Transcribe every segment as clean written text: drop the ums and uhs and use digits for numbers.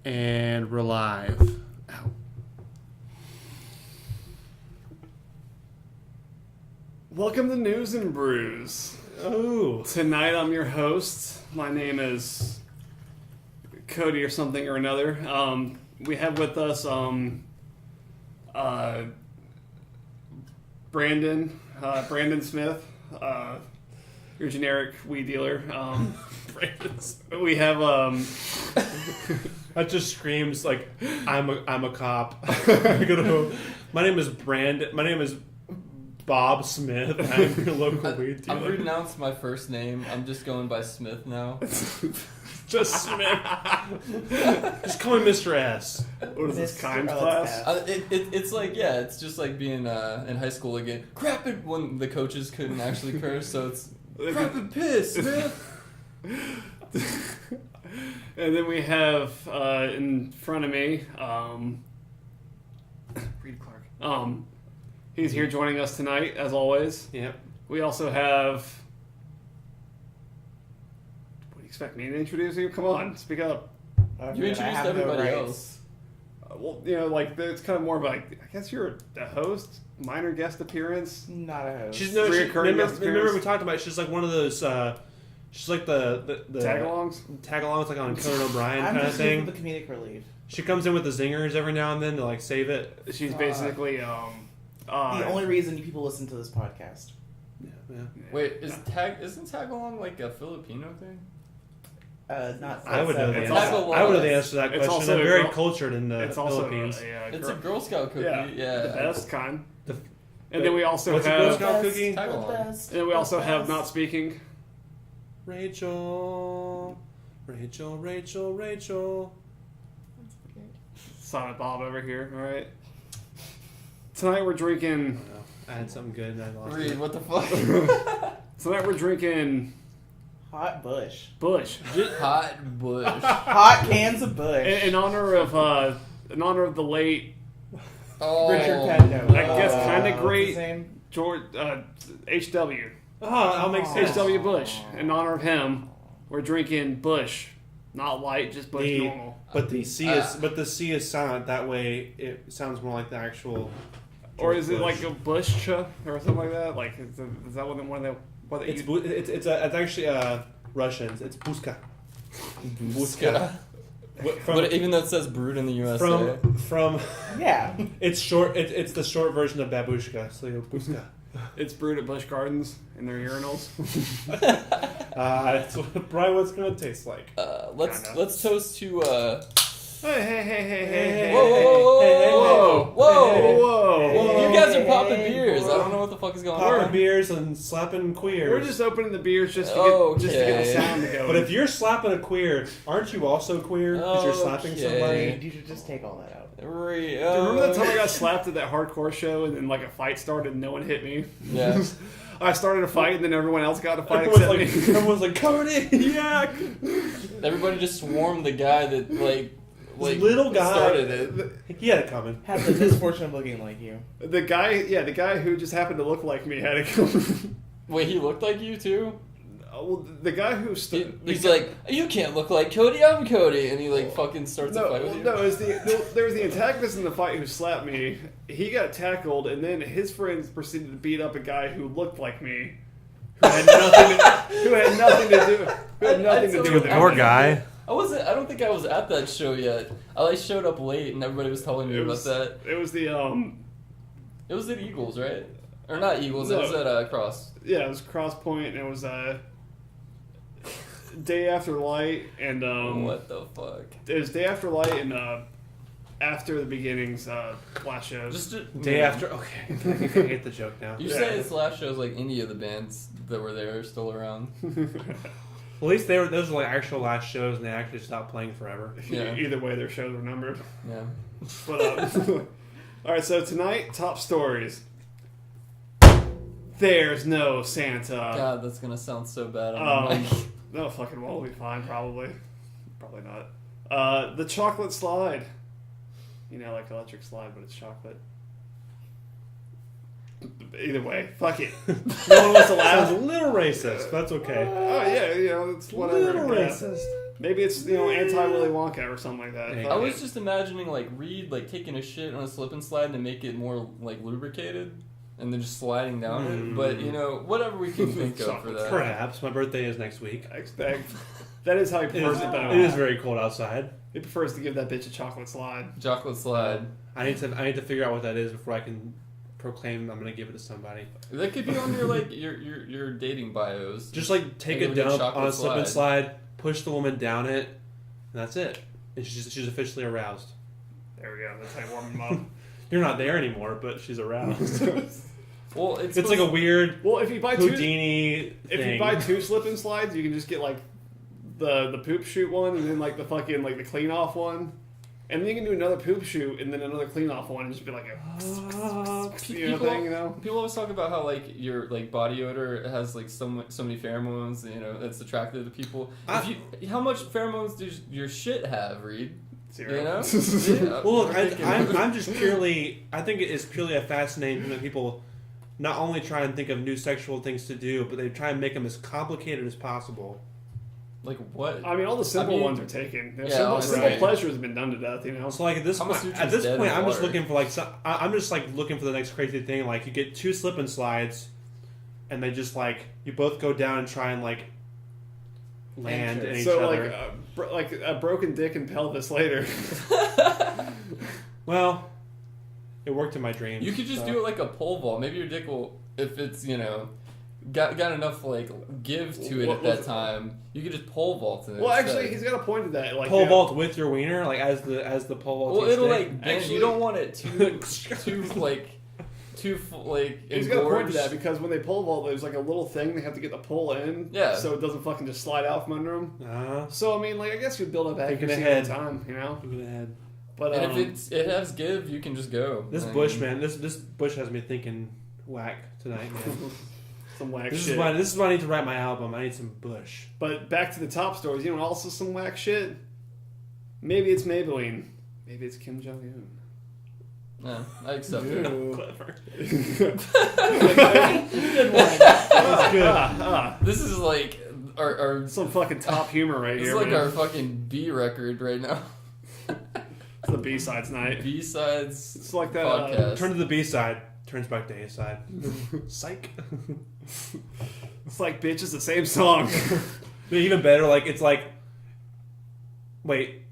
And we're live. Ow. Welcome to Newz N Brewz. Oh. Tonight I'm your host. My name is Cody or something or another. We have with us Brandon Smith, your generic weed dealer. We have That just screams like I'm a cop. My name is Bob Smith. I'm your local weed dealer. I've renounced my first name. I'm just going by Smith now. Just Smith. Just call me Mr. S. what is this kind class? It's like, yeah, it's just like being in high school again. Crap it when the coaches couldn't actually curse, so it's crap and piss, Smith. And then we have in front of me Reed Clark. He's here joining us tonight, as always. Yep. We also have... What do you expect me to introduce you? Come on, speak up. You introduced everybody else. Well, you know, like, it's kind of more of like, I guess you're a host, minor guest appearance. Not a host. Remember we talked about she's like one of those, she's like the Tag-alongs like on Conan O'Brien kind of thing. The comedic relief. She comes in with the zingers every now and then to like save it. She's basically, the only reason you people listen to this podcast. Yeah. Wait, isn't tag-along like a Filipino thing? Not. I would know the It's answer. also- I would know the answer to that it's question. also I'm a very girl- cultured in the it's also Philippines. It's a Girl Scout cookie. Yeah. the best kind. The- And then we also What's a Girl have... Scout cookie? Tag-along. And then we also have not speaking. Rachel. Silent Bob over here, alright? Tonight we're drinking... I had something good and I lost Reed, it. what the fuck? Tonight we're drinking Hot Bush. Bush. Hot Bush. Hot cans of Bush. In honor of the late, Oh, Richard Pendo. I guess kinda What's great- his name? George H.W. Oh, I'll make sense. H.W. Bush. In honor of him, we're drinking Bush. Not light, just Bush normal. But the C is silent. That way, it sounds more like the actual. Or is it Bush. like a Bush or something like that? Like, is that one of the... It's actually Russians. It's Buska. Buska. But even though it says brewed in the USA. From Yeah. it's short. It's the short version of babushka. So Buska. It's brewed at Busch Gardens in their urinals. That's probably what it's gonna taste like. Let's toast to Hey. Whoa! You guys are popping beers. I don't know what the fuck is going on. Popping beers and slapping queers. We're just opening the beers just to get the sound to go. But if you're slapping a queer, aren't you also queer? Because you're slapping somebody. You should just take all that out. Remember that time I got slapped at that hardcore show and then like a fight started and no one hit me? Yeah. I started a fight and then everyone else got a fight except me. Everyone's like, covered in yak! Everybody just swarmed the guy that like little guy started it. He had it coming. Had the misfortune of looking like you. The guy who just happened to look like me had it coming. Wait, he looked like you too? Well, the guy who... He's like, you can't look like Cody, I'm Cody. And he like fucking starts a fight with you. No, there was the antagonist in the fight who slapped me. He got tackled, and then his friends proceeded to beat up a guy who looked like me, who had nothing to do with it. Poor guy. I don't think I was at that show yet. I showed up late and everybody was telling me about that. It was the It was at Eagles, right? Or not Eagles, No. it was at Cross. Yeah, it was Cross Point, and it was Day After Light, and What the fuck? it was Day After Light and after the beginnings last shows. Day after. Okay, I get the joke now. You say it's last shows like any of the bands that were there are still around. At least those were like actual last shows, and they actually stopped playing forever. Yeah. Either way, their shows were numbered. Yeah. But all right, so tonight, top stories. There's no Santa. God, that's gonna sound so bad on the mic. No, fucking well, we'll be fine, probably. Probably not. The chocolate slide. You know, like electric slide, but it's chocolate. Either way, fuck it. No one wants to laugh. Sounds a little racist, but that's okay. Oh yeah, you know, it's whatever. Little yeah. racist. Maybe it's anti-Willy Wonka or something like that. I was just imagining like Reed like taking a shit on a slip and slide to make it more like lubricated, and then just sliding down it. But whatever we can think of for that. Perhaps my birthday is next week. I expect that is how he prefers it. It is very cold outside. He prefers to give that bitch a chocolate slide. Chocolate slide. I need to figure out what that is before I can proclaim I'm gonna give it to somebody. That could be on your like your dating bios. Just like take a dump on a slip and slide, push the woman down it, and that's it. And she's officially aroused. There we go. That's how you warm them up. You're not there anymore, but she's aroused. Well, it's like a weird if you buy Houdini if you buy 2 slip and slides, you can just get like the poop shoot one, and then like the fucking like the clean off one. And then you can do another poop shoot and then another clean off one and just be like a thing, People always talk about how like your like body odor has like so many pheromones, that's attractive to people. How much pheromones does your shit have, Reed? 0. Yeah. Well, look, I'm just purely. I think it is purely a fascinating thing that people not only try and think of new sexual things to do, but they try and make them as complicated as possible. Like what? I mean, all the simple ones are taken. Yeah, simple pleasure has been done to death, So like at this point, I'm just looking for I'm just like looking for the next crazy thing. Like you get 2 slip and slides, and they just like you both go down and try and like land in each other. So like a broken dick and pelvis later. Well, it worked in my dreams. You could just do it like a pole vault. Maybe your dick will, if it's got enough like give to it at that time, you could just pole vault in it. Well, actually, he's got a point to that. Like pole vault with your wiener, like as the pole vault. Well, it'll like bend. You don't want it too He's got a point to that because when they pole vault, there's like a little thing they have to get the pole in, so it doesn't fucking just slide out from under them. So I mean, like I guess you build up accuracy over time, Thinking ahead. But and if it has give, you can just go. This bush, man, this bush has me thinking whack tonight, man. Some whack shit. This is why I need to write my album. I need some bush. But back to the top stories. Also some whack shit. Maybe it's Maybelline. Maybe it's Kim Jong Un. Yeah, I accept it. Clever. Good one. That's good. This is like our some fucking top humor right here. This is like our fucking B record right now. It's the B-sides night. B-sides. It's like that. Podcast. Turn to the B side. Turns back to A side. Psych. It's like bitch is the same song. Even better, like it's like. Wait.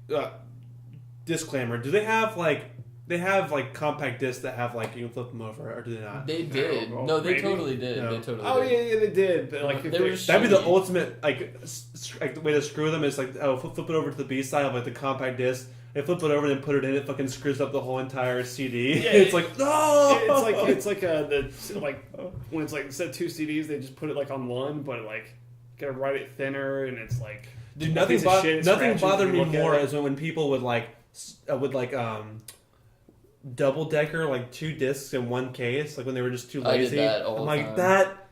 Disclaimer. Do they have like? They have like compact discs that have like you can flip them over, or do they not? They did. No, they totally did. No. They totally. Oh did. yeah, they did. But like, that'd be the ultimate like the way to screw them is like flip it over to the B side of like the compact disc. They flip it over and then put it in. It fucking screws up the whole entire CD. Yeah, it's like no. It's like when it's like instead of 2 CDs, they just put it like on one, but like gotta write it thinner, and it's like dude, nothing bothered me more is when people would double decker like 2 discs in one case, like when they were just too lazy. I did that all I'm the like time. that.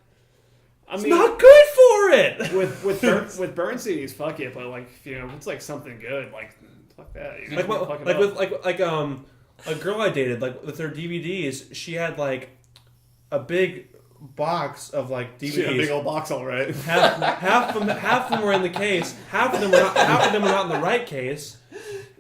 I mean, it's not good for it. with burn CDs, fuck it. But like it's like something good, like fuck that. A girl I dated, like with her DVDs, she had like a big box of like DVDs. She had a big old box, all right. Half of them were in the case. Half of them were not in the right case.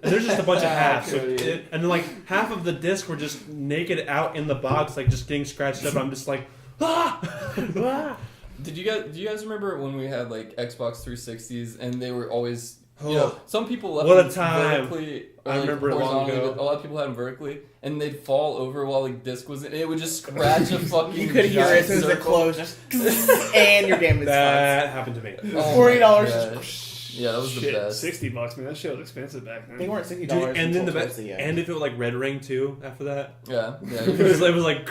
And there's just a bunch of halves. And then like half of the disc were just naked out in the box, like just getting scratched up. I'm just like, ah! Do you guys remember when we had like Xbox 360s and they were always some people left what a them time. vertically. I remember it long ago. A lot of people had them vertically, and they'd fall over while the disc was in. And it would just scratch a fucking. You could hear it as soon as it closed, and your game was that happened to me. $40. Yeah, that was the best. $60, man. That shit was expensive back then. They weren't $60. Dude, and then and if it would like red ring too after that. Yeah. it was like.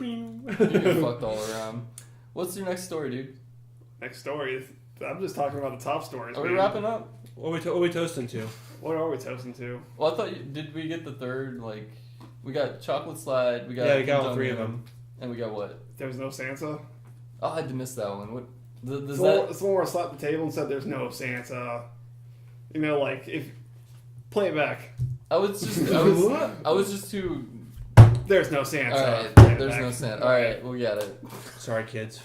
You get fucked all around. What's your next story, dude? Next story. I'm just talking about the top stories. Are we wrapping up? What are we toasting to? What are we toasting to? Well, I thought did we get the third? Like, we got chocolate slide. We got all 3 of them. And we got what? There was no Santa. Oh, I had to miss that one. What? It's the one where I slapped the table and said, "There's no Santa." Like if play it back. I was just too. There's no Santa. All right, there's no Santa. All right, we got it. Sorry, kids.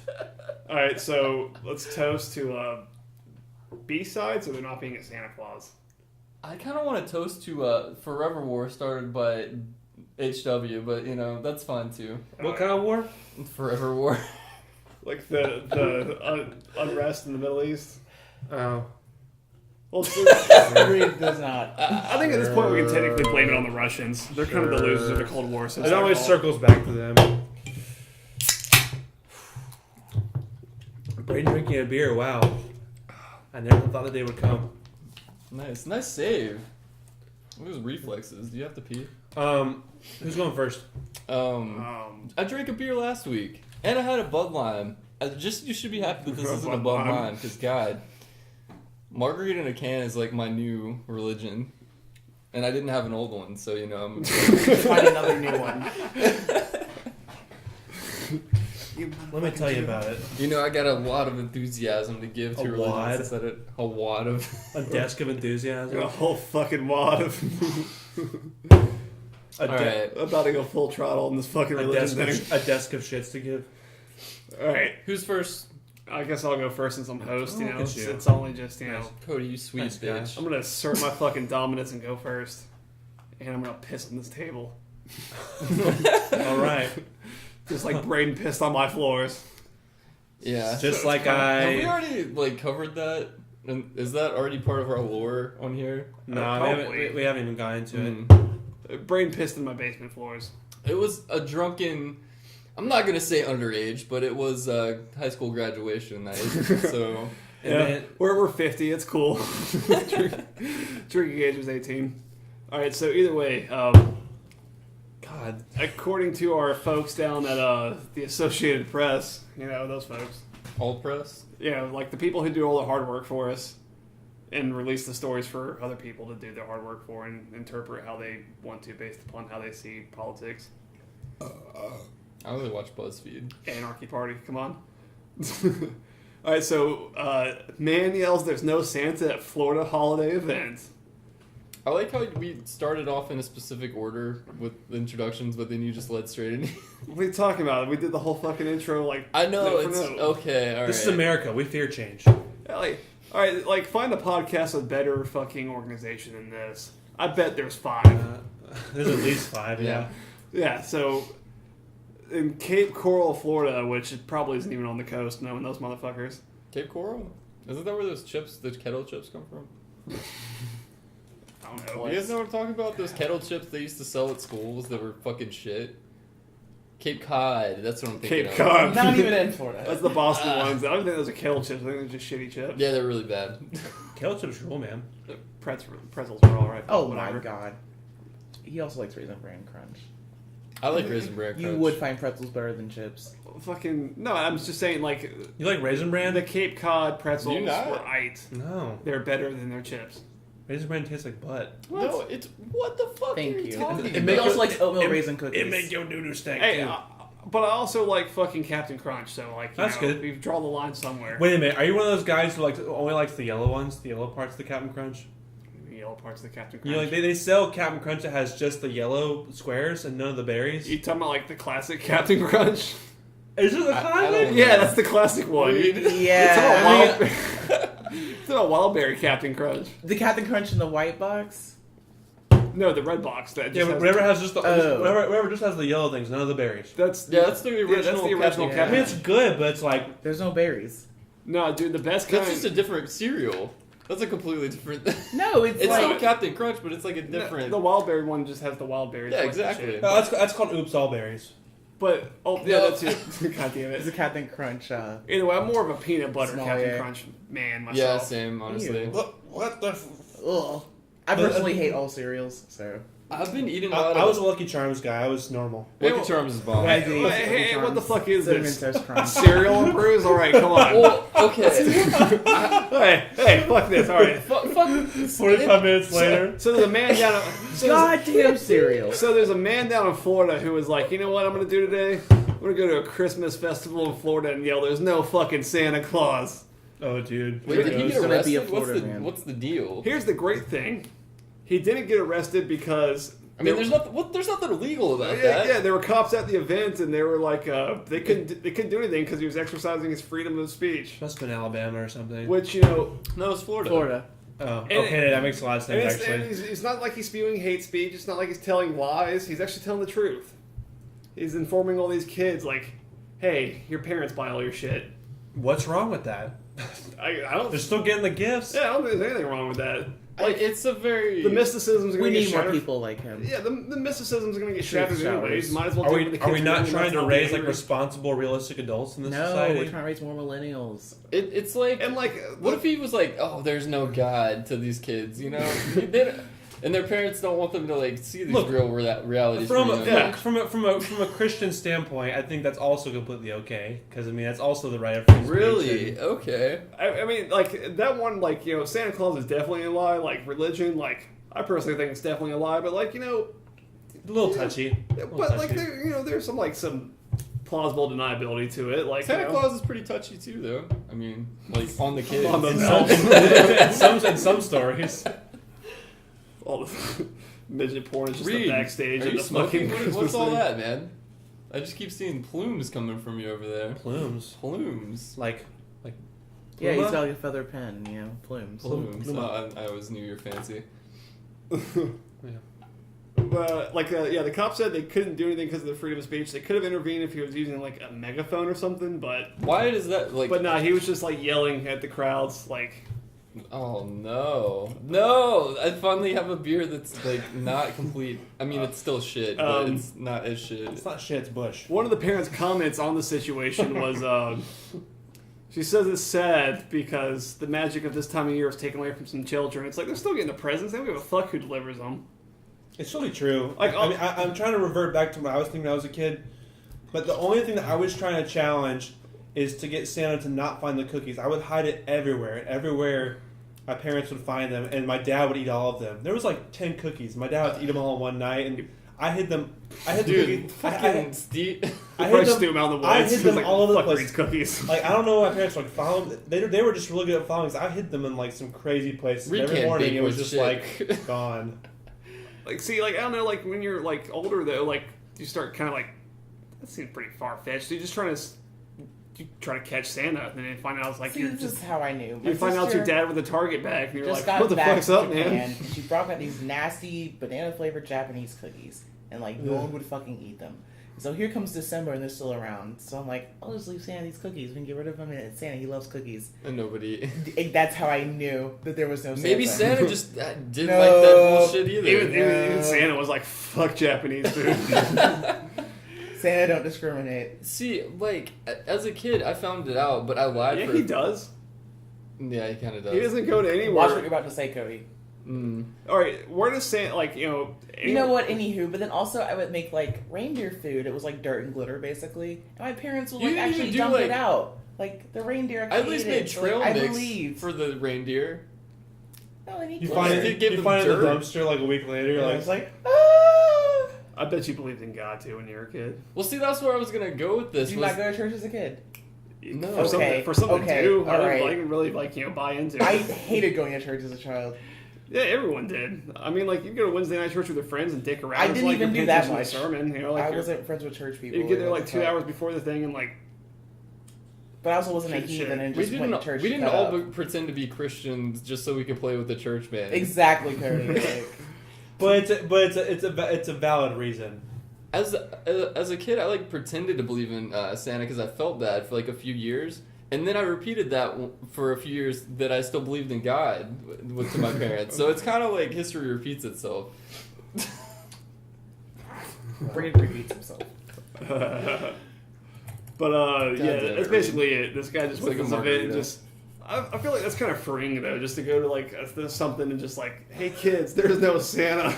All right, so let's toast to B-sides or there not being a Santa Claus? I kind of want to toast to Forever War started by HW, but that's fine too. What kind of war? Forever War. Like the unrest in the Middle East? Oh. Well, Agreed does not. I think at this point we can technically blame it on the Russians. They're kind of the losers of the Cold War. So it's It their always fault. circles back to them. Braden drinking a beer, wow. I never thought the day would come. Nice save. What was reflexes? Do you have to pee? Who's going first? I drank a beer last week, and I had a Bud Lime. You should be happy that this isn't a Bud Lime, because God, margarita in a can is like my new religion, and I didn't have an old one, so I'm Find another new one. Let me tell you about it. I got a lot of enthusiasm to give to A religion. wad? I said it. A wad of. A desk of enthusiasm. A whole fucking wad of. Alright. I'm about to go full throttle on this fucking religion thing. A desk of shits to give. Alright. Who's first? I guess I'll go first since I'm host. Oh, look at you. It's only just Cody, you sweet Nice bitch. I'm gonna assert my fucking dominance and go first, and I'm gonna piss on this table, All right. just like Braden pissed on my floors. Yeah. Just like Have we I. already covered that? And is that already part of our lore on here? No, Probably. we haven't even gotten into it. Braden pissed in my basement floors. It was a drunken. I'm not gonna say underage, but it was high school graduation night. So And Yeah, then- we're 50. It's cool. Drinking age was 18. All right. So either way, God. according to our folks down at the Associated Press, those folks, all press. like the people who do all the hard work for us and release the stories for other people to do their hard work for and interpret how they want to based upon how they see politics. I only watch BuzzFeed. Anarchy Party, come on. All right, so man yells there's no Santa at Florida holiday event. I like how we started off in a specific order with the introductions, but then you just led straight in. What are you talking about? We did the whole fucking intro I know, note for it's note. okay, alright. This is America. We fear change. All right, find a podcast with better fucking organization than this. I bet there's 5. There's at least 5, yeah. Yeah, so in Cape Coral, Florida, which probably isn't even on the coast, knowing those motherfuckers. Cape Coral? Isn't that where those chips, the kettle chips come from? I don't know. You guys know what I'm talking about? Those kettle chips they used to sell at schools that were fucking shit? Cape Cod, that's what I'm thinking Cape of. Cod. Not even in Florida. That's the Boston ones. I don't think those are kettle chips. I think they're just shitty chips. Yeah, they're really bad. Kale chips rule, man. Pretzels were alright. Oh whatever. my god. He also likes Raisin Bran Crunch. I like Raisin Bran Crunch. You would find pretzels better than chips. Fucking no! I'm just saying, like You like Raisin Bran? the Cape Cod pretzels Do you not? were aight. No. They're better than their chips. Raisin Bran tastes like butt. No, it's what the fuck Thank are you you. talking It about? make He also it- likes oatmeal it- raisin cookies. It make your doo-doo stank, Hey, too. but I also like fucking Captain Crunch. So like, That's good. We draw the line somewhere. Wait a minute. Are you one of those guys who only likes the yellow ones? The yellow parts of the Captain Crunch? The yellow parts of the Captain Crunch. You know, like they sell Captain Crunch that has just the yellow squares and none of the berries. You talking about like the classic Captain Crunch? Is it a I classic? don't- Yeah, that's the classic one. Yeah. It's about Wildberry Captain Crunch. The Captain Crunch in the white box? No, the red box. That just Yeah, has whatever has just the Oh. whatever just has the yellow things, none of the berries. That's Yeah, that's the original. that's the original Captain I mean, Captain. it's good, but it's like There's no berries. No, dude, the best kind. That's just a different cereal. That's a completely different. No, it's It's like... still Captain Crunch, but it's like a different. The Wildberry one just has the wild berries. Yeah, like exactly. shit. no, that's called Oops All Berries. But yeah, No. that's it. God damn It's a it. Captain Crunch. Either way, I'm more of a peanut butter Small, Captain yeah. Crunch man yeah, myself. same. Honestly, Ew. What the? Ugh. I personally hate all cereals, so... I've been eating a lot I of. was a Lucky Charms guy. I was normal. Lucky Charms is bomb. I Hey, do. hey, what the fuck is Cinnamon this? Toast Crunch. Cereal and brews? Alright, come on. Well, okay. hey, fuck this. Alright. Fuck. 45 minutes later. So there's a man down Goddamn cereal. So there's a man down in Florida who was like, you know what I'm gonna do today? I'm gonna go to a Christmas festival in Florida and yell, "There's no fucking Santa Claus." Oh, dude. Wait, Here did it he goes. get gonna be a arrested? Florida man. What's the deal? Here's the great thing: he didn't get arrested because I mean, there's nothing illegal about Yeah, that. yeah, there were cops at the event, and they were like, they couldn't do anything because he was exercising his freedom of speech. Must have been Alabama or something. Which No, it's Florida. Florida. Oh, okay, that makes a lot of sense, actually. It's not like he's spewing hate speech. It's not like he's telling lies. He's actually telling the truth. He's informing all these kids, like, hey, your parents buy all your shit. What's wrong with that? I don't. They're still getting the gifts. Yeah, I don't think there's anything wrong with that. Like, it's a very... The mysticism's going We to get need more shattered. people like him. Yeah, the mysticism's going to get Truth shattered showers. anyways. Might as well Are do we, it when the are we kids not young trying enough to not raise be like angry. responsible, realistic adults in this No, society? we're trying to raise more millennials. It's like... And like, What if he was like, oh, there's no God to these kids, you know? And their parents don't want them to like see these Look, real realities. From for a, them. from a Christian standpoint, I think that's also completely okay because I mean that's also the right of free speech. Really? and- Okay. I mean, like that one, like Santa Claus is definitely a lie. Like religion, like I personally think it's definitely a lie. But like a little touchy. but like there's some plausible deniability to it. Like Santa Claus is pretty touchy too, though. I mean, like on the kids. On the- in some stories. all the midget porn is just Reed, the backstage are of you the smoking? fucking Christmas What's all thing. that, man? I just keep seeing plumes coming from you over there. Plumes. Plumes. Like Yeah, Pluma? he's got like a feather pen, plumes. Plumes. Oh, I always knew you're fancy. But the cops said they couldn't do anything because of the freedom of speech. They could have intervened if he was using like a megaphone or something, but Why does that like? nah, he was just like yelling at the crowds, like. Oh no! I finally have a beer that's like not complete. I mean, it's still shit, but it's not as shit. it's not shit. It's Bush. One of the parents' comments on the situation was, she says it's sad because the magic of this time of year is taken away from some children. It's like they're still getting the presents. They don't give a fuck who delivers them. It's really true. Like, I mean, I'm trying to revert back to what I was thinking when I was a kid, but the only thing that I was trying to challenge is to get Santa to not find the cookies. I would hide it everywhere, and everywhere my parents would find them, and my dad would eat all of them. There was like 10 cookies. My dad would eat them all in one night, and I hid them. I hid the Dude, cookies. fucking Steve. I Probably hid just them. threw them out in the I woods. hid He was them like, all over the "Fuck place." these cookies. Like I don't know, my parents like follow them. They were just really good at following. I hid them in like some crazy places. And every Recant morning big it was with just shit. like gone. Like, see, like I don't know, like when you're like older though, like you start kind of like that seems pretty far fetched. You're just you try to catch Santa, and then you find out it's like See, you're this just. is how I knew. My You find out it's your sister dad with a Target bag, and you're just like, got "What the back fuck's from up, Japan, man?" and she brought back these nasty banana-flavored Japanese cookies, and like no one would fucking eat them. So here comes December, and they're still around. So I'm like, I'll just leave Santa these cookies. We can get rid of them, and Santa, he loves cookies. And nobody. That's how I knew that there was no Santa. Maybe Santa just didn't No. like that bullshit either. Even Santa was like, "Fuck Japanese food." Santa don't discriminate. See, like as a kid, I found it out, but I lied Yeah, for. he does. Yeah, he kind of does. He doesn't go to Watch what anywhere. you're about to say, Cody. All right, where does Santa like You know what? Anywho, but then also I would make like reindeer food. It was like dirt and glitter, basically. And my parents would You like didn't actually even do, dump like- it out. Like the reindeer. I at least made ate it, so, trail like, I mix believe. for the reindeer. No, I need You glitter. find They it. give You them find it in the dirt. dumpster like a week later. And I Like was like, ah! I bet you believed in God too when you were a kid. Well, see, that's where I was gonna go with this. Did you was- not go to church as a kid? No. For something Okay, to do, all I didn't right. like, really like buy into. I hated going to church as a child. Yeah, everyone did. I mean, like you go to Wednesday night church with your friends and dick around. I It's didn't like even you're do paying that attention much. to the sermon. You know, like I you're- wasn't friends with church people. You get there What like the 2 fuck? hours before the thing and like. But I also wasn't a Shit. heathen and We just went to didn't. church. We to didn't cut all up. pretend to be Christians just so we could play with the church band. Exactly, Cody. Like, but it's a valid reason. As a kid, I like pretended to believe in Santa because I felt bad for like a few years, and then I repeated that for a few years that I still believed in God to my parents. So it's kind of like history repeats itself. Brady repeats himself. But damn yeah, it, that's basically it. This guy just It's went like to a this event and margarita. just. I feel like that's kind of freeing though, just to go to like something and just like, hey kids, there's no Santa.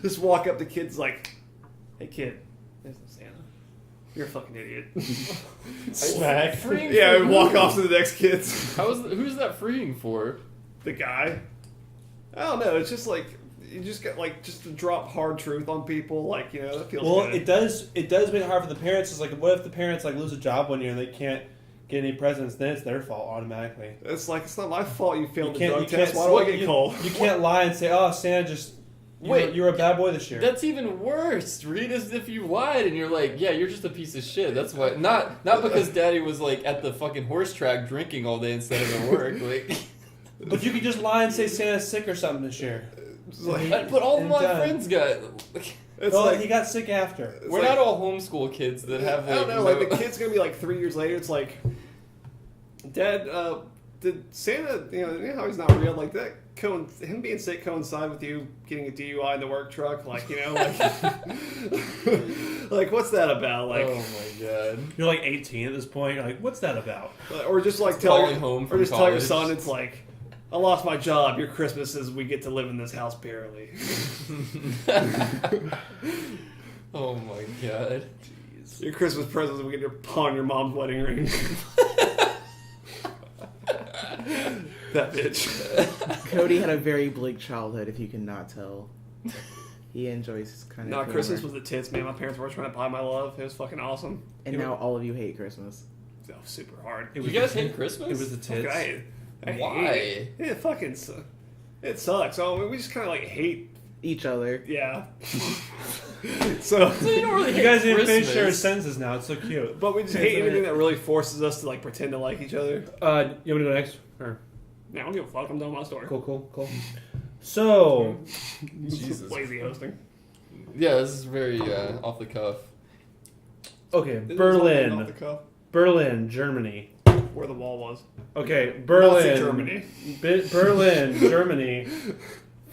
Just walk up to kids like, hey kid, there's no Santa. You're a fucking idiot. Smack. Freeing Yeah, for and who? walk off to the next kids. Who's that freeing for? The guy. I don't know. It's just like you just got like just to drop hard truth on people. Like that feels Well, good. it does make it hard for the parents. It's like, what if the parents like lose a job one year and they can't get any presents? Then it's their fault automatically. It's like it's not my fault you failed the You drug can't test. Why do I get cold? You can't lie and say, "Oh, Santa just Wait, you're a bad boy this year. That's even worse. Read as if you lied and you're like, yeah, you're just a piece of shit. That's why. Not because Daddy was like at the fucking horse track drinking all day instead of at work. Like, But you could just lie and say Santa's sick or something this year. but all of my friends got. It's well, like he got sick after. We're not all homeschool kids that have. I don't know. Like the kid's gonna be like 3 years later. It's like, Dad, did Santa? You know how he's not real. Like that. Him being sick coincide with you getting a DUI in the work truck, like like, like what's that about? Like, oh my god, you're like 18 at this point. You're like, what's that about? Or just like tell tell your son, it's like, I lost my job. Your Christmas is we get to live in this house barely. oh my god, jeez. Your Christmas present is we get to pawn your mom's wedding ring. That bitch. Cody had a very bleak childhood, if you cannot tell. He enjoys kind of. No, Christmas was the tits, man. My parents were trying to buy my love. It was fucking awesome. And now all of you hate Christmas. That was super hard. you guys hate Christmas? It was the tits. Okay, Why? hate it. It fucking it sucks. Oh, we just kind of like hate. Each other. Yeah. So you don't really You hate guys didn't Christmas. finish your sentences now. It's so cute. But we just hate anything that really forces us to like pretend to like each other. You want me to go next? Or Now I don't give a fuck. I'm done with my story. cool. So, Jesus. Lazy hosting. Yeah, this is very off the cuff. okay, This is Berlin, off the cuff. Berlin, Germany. Where the wall was. Okay, Berlin, Nazi Germany. Berlin, Germany.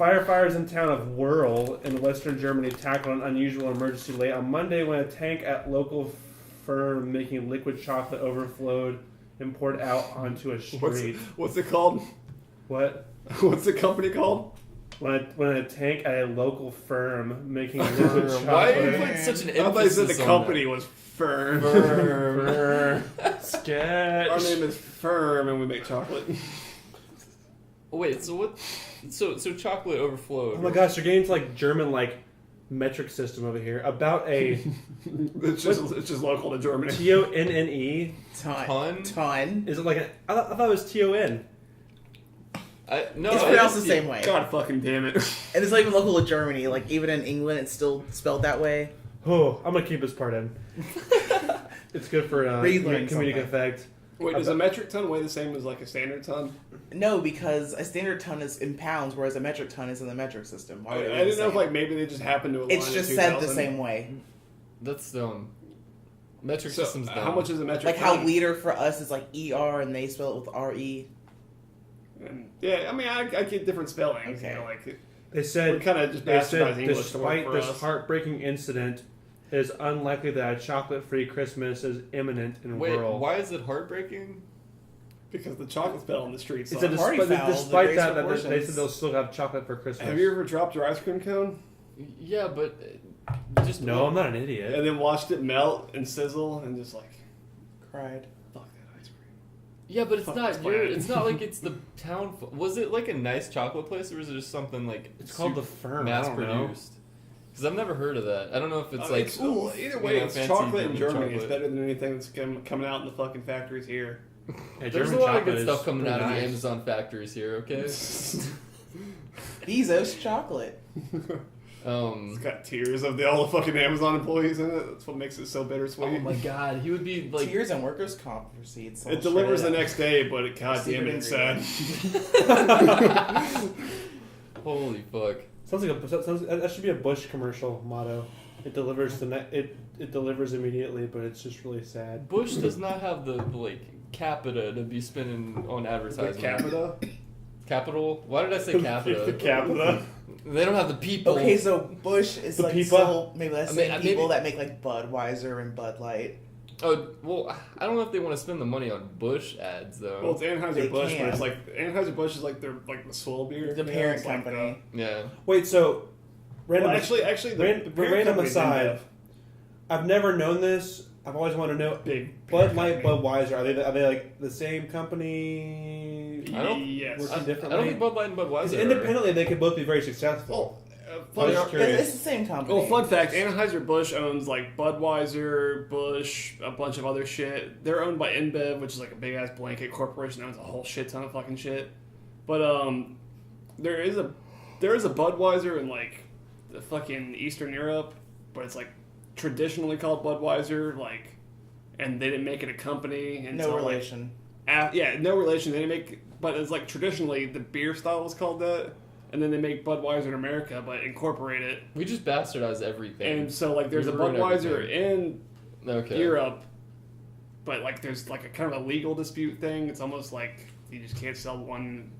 Firefighters in town of Werl in western Germany tackled an unusual emergency late on Monday when a tank at local firm making liquid chocolate overflowed and poured out onto a street. What's it called? What? What's the company called? When a tank at a local firm making liquid chocolate. Why are you putting such an I thought you said emphasis the on company was Firm. Sketch. Our name is Firm, and we make chocolate. Wait, so what? So chocolate overflowed. Oh my gosh, you're getting into like German like metric system over here. About a It's just local to Germany. TONNE. Ton? Is it like I thought it was TON. No, It's pronounced the same way. God fucking damn it. And it's not even local to Germany. Like, even in England, it's still spelled that way. Oh, I'm gonna keep this part in. It's good for Relearn comedic something. effect. Wait, does a metric ton weigh the same as like a standard ton? No, because a standard ton is in pounds, whereas a metric ton is in the metric system. Why would it be I didn't the know if same? like maybe they just happened to align It's at just said the 2000. same way. That's dumb. Metric So, system's dumb. how much is a metric Like ton? how liter for us is like ER and they spell it with RE. Yeah, I mean, I get different spellings. Okay. You know, like They said we're kind of just they said bastardizing English to work despite for this us. heartbreaking incident, it is unlikely that a chocolate-free Christmas is imminent in Wait, Whirl. why is it heartbreaking? Because the chocolate's fell on the streets. It So. said Party despite, foul, the despite race that, they proportions. said they'll still have chocolate for Christmas. Have you ever dropped your ice cream cone Yeah, but just No, I'm not an idiot. and then watched it melt and sizzle and just like, Cried. fuck that ice cream? Yeah, but it's Fuck not this your. planet. It's not like it's the town. Was it like a nice chocolate place, or was it just something like It's called the Firm. I mass don't know. produced? Because I've never heard of that. I don't know if it's like either way, it's fancy chocolate in German Germany. It's chocolate. better than anything that's coming out in the fucking factories here. Yeah, There's German a lot of chocolate good is stuff coming pretty out of the nice. Amazon factories here. Okay. Bezos chocolate. It's got tears of all the fucking Amazon employees in it. That's what makes it so bittersweet. Oh my god, he would be like. Tears and workers' comp receipts. It delivers the next day, but it goddamn it's sad. Holy fuck. Sounds like that should be a Bush commercial motto. It delivers it delivers immediately, but it's just really sad. Bush does not have the like capita to be spending on The advertising. capita. Capital? Why did I say The capita? capita. They don't have the people. Okay, so Bush is The like people? still maybe that's I mean, the maybe- people that make like Budweiser and Bud Light. Oh well, I don't know if they want to spend the money on Bush ads though. Well, it's Anheuser Busch, They but it's can. like Anheuser Busch is like their like the swirl beer. The you know, parent it's like company. Yeah. Wait, so random. Well, actually, the parent random company's aside. InBev. I've never known this. I've always wanted to know. Big Bud parent Light, company. Budweiser, are they like the same company? I don't- Yes. Working I don't differently? think Bud Light and Budweiser. 'Cause independently, they could both be very successful. Well, I was just curious. It's the same company. Well, fun fact: Anheuser Busch owns like Budweiser, Busch, a bunch of other shit. They're owned by InBev, which is like a big ass blanket corporation that owns a whole shit ton of fucking shit. But there is a Budweiser in like the fucking Eastern Europe, but it's like traditionally called Budweiser, like, and they didn't make it a company. And No so, relation. Yeah, no relation. They didn't make, but it's like traditionally the beer style was called that, and then they make Budweiser in America, but incorporate it. We just bastardize everything. And so like there's We a ruin Budweiser in okay. Europe, but like there's like a kind of a legal dispute thing. It's almost like you just can't sell one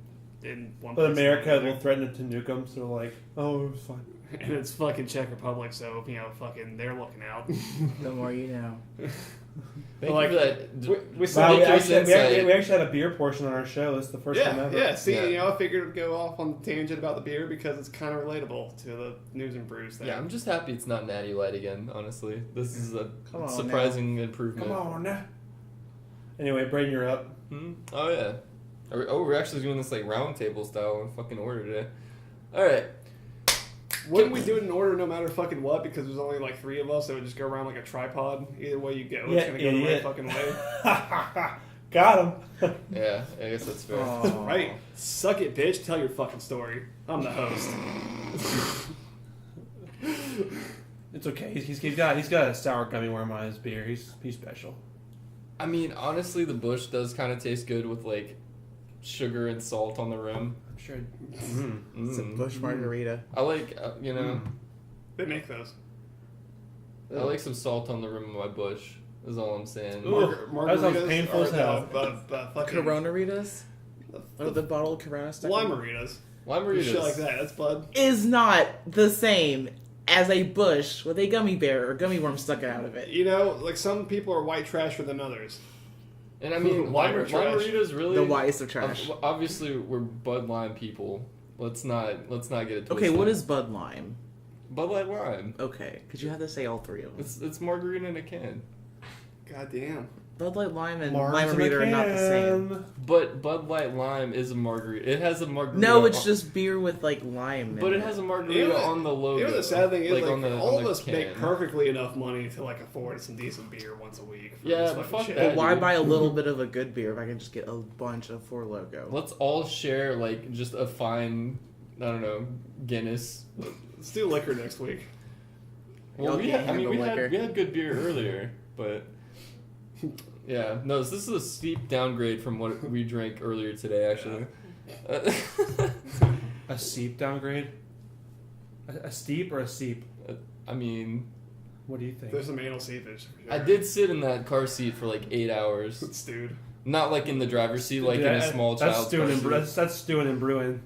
in one But place. America will threaten to nuke them, so they're like, oh, it's fine. And it's fucking Czech Republic, so fucking they're looking out. The more you know. Thank Like, you for that. we Wow, we ridiculous actually insight. had a beer portion on our show. It's the first time ever. Yeah. See, Yeah. I figured it'd go off on the tangent about the beer because it's kind of relatable to the Newz N Brewz thing. Yeah, I'm just happy it's not Natty Light again, honestly. This is a Come on surprising improvement. Come on. Anyway, Braden, you're up. Oh, yeah. We're actually doing this like round table style in fucking order today. Alright. Wouldn't we do it in order no matter fucking what? Because there's only like 3 of us, so it would just go around like a tripod. Either way you go, it's Yeah, gonna go the right idiot. fucking way. Got him. Yeah, I guess that's fair. Aw. Right? Suck it, bitch. Tell your fucking story. I'm the host. It's okay. He's got a sour gummy worm on his beer. He's special. I mean, honestly, the Busch does kind of taste good with like sugar and salt on the rim. I'm sure. It's a Bush margarita. I like, They make those. I like some salt on the rim of my Busch. Is all I'm saying. Ooh. That sounds Margaritas painful are as hell. fucking Corona-ritas? Or the bottled Corona stuff? Limeritas. Limeritas. Shit like that. That's Bud. Is not the same as a bush with a gummy bear or gummy worm stuck out of it. You know, like some people are white trasher than others. And I mean, Limer trash. Limeritas really. The whitest of trash. Obviously, we're Bud Lime people. Let's not get it twisted. Okay, what is Bud Lime? Bud Light Lime? Okay, because you have to say all 3 of them. It's margarita in a can. God damn. Bud Light Lime and Mars in a Limerita are not the same. can. But Bud Light Lime is a margarita. It has a margarita. No, it's just beer with like lime. But in it has a You margarita know, on the logo. You know the sad thing is, like, on the, all on of the us can. make perfectly enough money to like afford some decent beer once a week. For Yeah, this but fucking fuck shit. that. But why dude. buy a little bit of a good beer if I can just get a bunch of 4 Logo? Let's all share like just a fine, I don't know, Guinness. Let's do liquor next week. Well, Y'all we can't had, handle liquor. we had good beer earlier, but yeah, no, this is a steep downgrade from what we drank earlier today, actually. A steep downgrade? A steep or a seep? I mean, What do you think? There's some anal seepage. For sure. I did sit in that car seat for like 8 hours. It's dude. Not like in the driver's seat, like in a small that's child's stewing car and seat. that's stewing and brewing.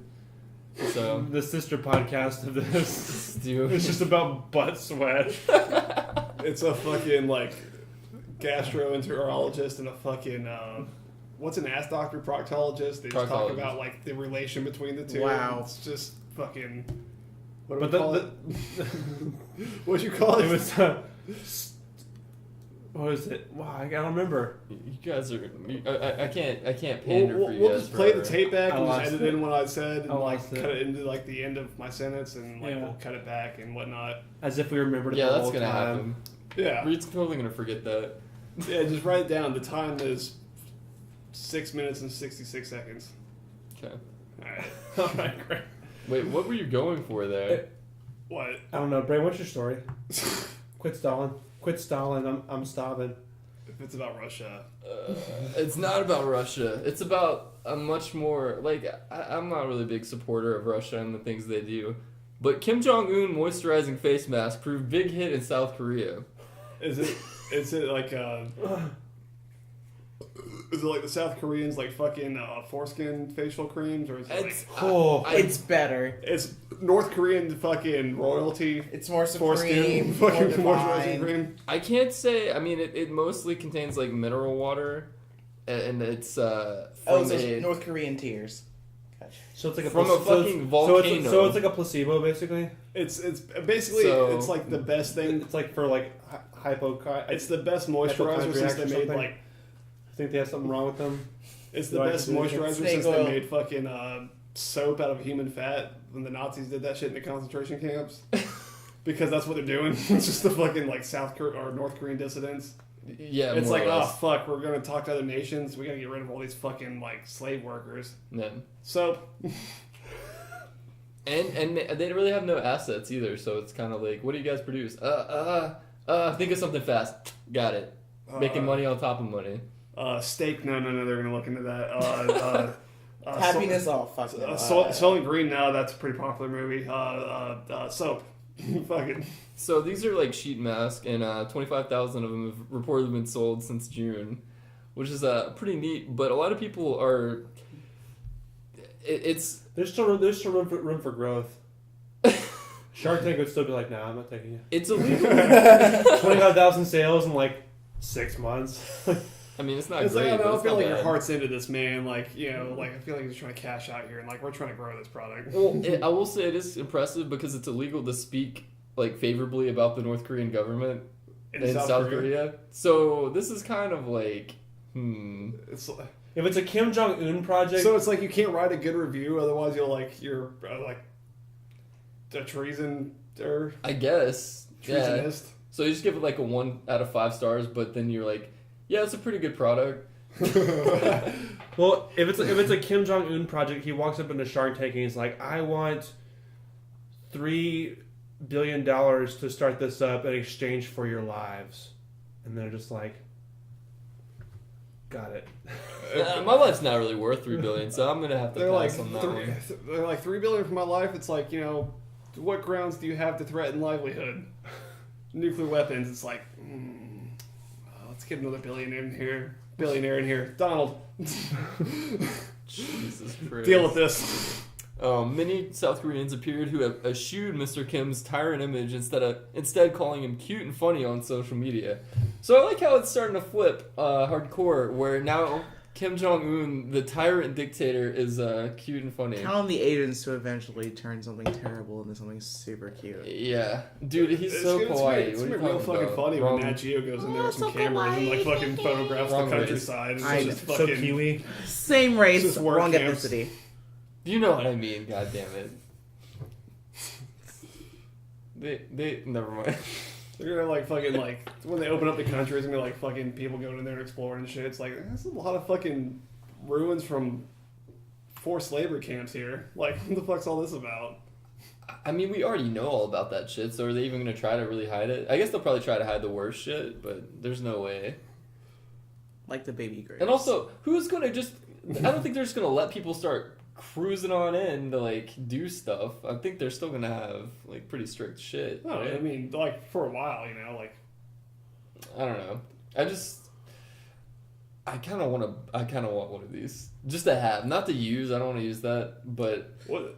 So, The sister podcast of this. Stu. It's just about butt sweat. It's a fucking like gastroenterologist and a fucking what's an ass doctor? Proctologist. They just talk Proctologist. about like the relation between the two. Wow. It's just fucking. What do But we call it? What'd you call it? It was. What is it? Wow, I don't remember. You guys are. I can't pander for you We'll guys. just play the forever. tape back I and just lost edit it. in what I said and I like lost it. cut it into like the end of my sentence and like Yeah. we'll cut it back and whatnot. As if we remembered it Yeah, the that's whole gonna time. happen. Yeah. Reed's totally gonna forget that. Yeah, just write it down. The time is 6 minutes and 66 seconds. Okay. Alright. Alright, great. Wait, what were you going for there? What? I don't know, Bray. What's your story? Quit stalling. Quit stalling. I'm starving. If it's about Russia. It's not about Russia. It's about a much more like I'm not really a big supporter of Russia and the things they do, but Kim Jong-un moisturizing face mask proved big hit in South Korea. Is it like is it like the South Koreans like fucking foreskin facial creams or is it It's like Oh, It's better. it's North Korean fucking royalty It's more foreskin supreme, fucking more moisturizing divine. cream? I can't say. I mean, it mostly contains like mineral water, and it's Oh, from so a it's North Korean tears. so it's like from a so it's- fucking so it's, volcano. so it's like a placebo, basically. It's basically So- it's like the best thing. It's like for like hypo. It's the best moisturizer since they Hypochondriacs or made something? like I think they have something wrong with them. it's the Do I best have to do anything? moisturizer Snake since oil. they made fucking soap out of human fat when the Nazis did that shit in the concentration camps. Because that's what they're doing. It's just the fucking like South Korea or North Korean dissidents. yeah. It's more like, or oh less. fuck, we're gonna talk to other nations. We gotta get rid of all these fucking like slave workers. Yeah. So And they really have no assets either, so it's kind of like, what do you guys produce? Think of something fast. Got it. Making money on top of money. Steak? No, they're gonna look into that. Happiness? Oh, fuck no. Soylent Green? No, that's a pretty popular movie. Soap. Fucking. So these are like sheet masks, and 25,000 of them have reportedly been sold since June, which is pretty neat. But a lot of people are. It's There's still room for growth. Shark Tank would still be like, nah, I'm not taking it. It's illegal. 25,000 sales in like 6 months. I mean, it's not It's great. like, I but don't it's feel not like your bad. heart's into this, man. Like, you know, like I feel like you're just trying to cash out here, and like we're trying to grow this product. Well, I will say it is impressive because it's illegal to speak like favorably about the North Korean government in South Korea. So this is kind of like, It's If it's a Kim Jong Un project, so it's like you can't write a good review, otherwise you're like a treason or I guess, yeah. treasonist. So you just give it like a 1 out of 5 stars, but then you're like, yeah, it's a pretty good product. well, if it's a Kim Jong Un project, he walks up into Shark Tank and he's like, I want $3 billion to start this up in exchange for your lives, and they're just like, got it. My life's not really worth $3 billion, so I'm gonna have to They're like pass on that one. they're like $3 billion for my life. It's like, you know, what grounds do you have to threaten livelihood? Nuclear weapons. It's like, let's get another billionaire in here. Donald, Jesus Christ. deal with this. Many South Koreans appeared who have eschewed Mr. Kim's tyrant image instead calling him cute and funny on social media. So I like how it's starting to flip hardcore, where now Kim Jong-un, the tyrant dictator, is cute and funny. Count on the Asians to eventually turn something terrible into something super cute. Yeah. Dude, he's so kawaii. It's What are gonna be you real talking fucking about? funny Wrong- when Nat Geo goes in there with some so cameras and like fucking photographs Wrong the race. countryside. And I it's know. just So fucking. Kiwi. Same race, Just work wrong camps. ethnicity. You know what I mean, god damn it. They never mind. They're gonna like fucking like when they open up the country, it's gonna be like fucking people going in there and exploring and shit. It's like there's a lot of fucking ruins from forced labor camps here. Like what the fuck's all this about? I mean, we already know all about that shit, so are they even gonna try to really hide it? I guess they'll probably try to hide the worst shit, but there's no way. Like the baby graves. And also, who's gonna just... I don't think they're just gonna let people start cruising on in to, like, do stuff. I think they're still gonna have, like, pretty strict shit. No, right? I mean like for a while, you know, like I don't know. I kind of want one of these. Just to have. Not to use, I don't want to use that, but... what?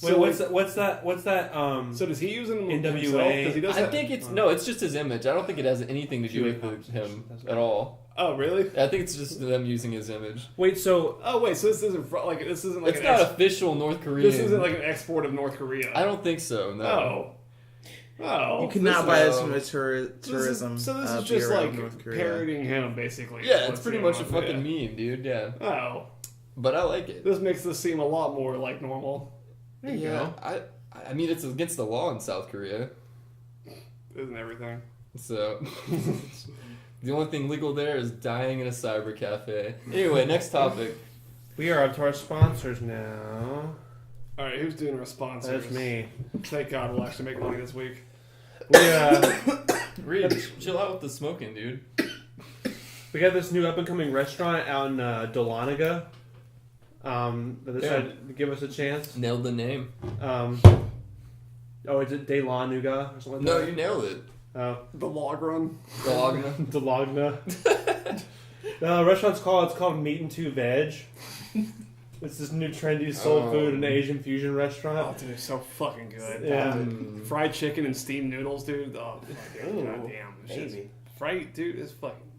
Wait, what's that? So does he use them NWA? himself? 'Cause he does I have- think it's just his image. I don't think it has anything to do with him at all. Oh really? I think it's just them using his image. Wait, so Oh wait, so this isn't like It's not official North Korean. this isn't like an export of North Korea. I don't think so, no. Oh, You cannot buy this from a tourism. So this is just bureau like of North Korea. parodying him, basically. Yeah, it's What's pretty going much a on, fucking meme, dude, yeah. Oh, But I like it. this makes this seem a lot more like normal. There you Yeah, I mean, it's against the law in South Korea, Isn't everything? so... The only thing legal there is dying in a cyber cafe. Anyway, next topic. we are up to our sponsors now. All right, who's doing our sponsors? That's me. Thank God we'll actually make money this week. Reed, chill out with the smoking, dude. We got this new up and coming restaurant out in Dahlonega. They decided to give us a chance. Nailed the name. Is it Dahlonega or something like No, that? you nailed it. Oh, The log run. Dogna. Dahlonega. The restaurant's called Meat and Two Veg. It's this new trendy soul food and Asian fusion Oh, restaurant. dude, it's so fucking good. Yeah. Fried chicken and steamed noodles, dude. Oh, fucking Ooh, goddamn. It's just baby. fried, dude. It's fucking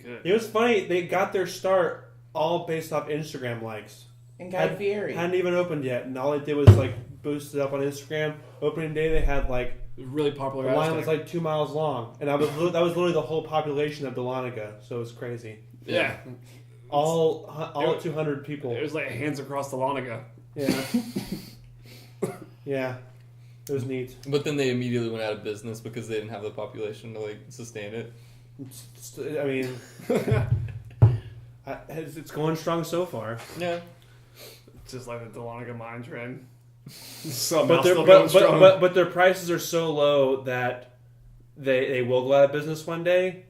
good. It was funny. They got their start all based off Instagram likes. And Guy Fieri. Hadn't even opened yet, and all they did was like boost it up on Instagram. Opening day, they had like Really popular. the line hashtag. was like 2 miles long, and that was literally the whole population of Dahlonega. So it was crazy. Yeah. All 200 people. It was like hands across the Loniga. Yeah. Yeah. It was neat. But then they immediately went out of business because they didn't have the population to like sustain it. I mean, it's going strong so far. Yeah. Just like the Dahlonega mine trend. Somehow but still going strong. but their prices are so low that they will go out of business one day.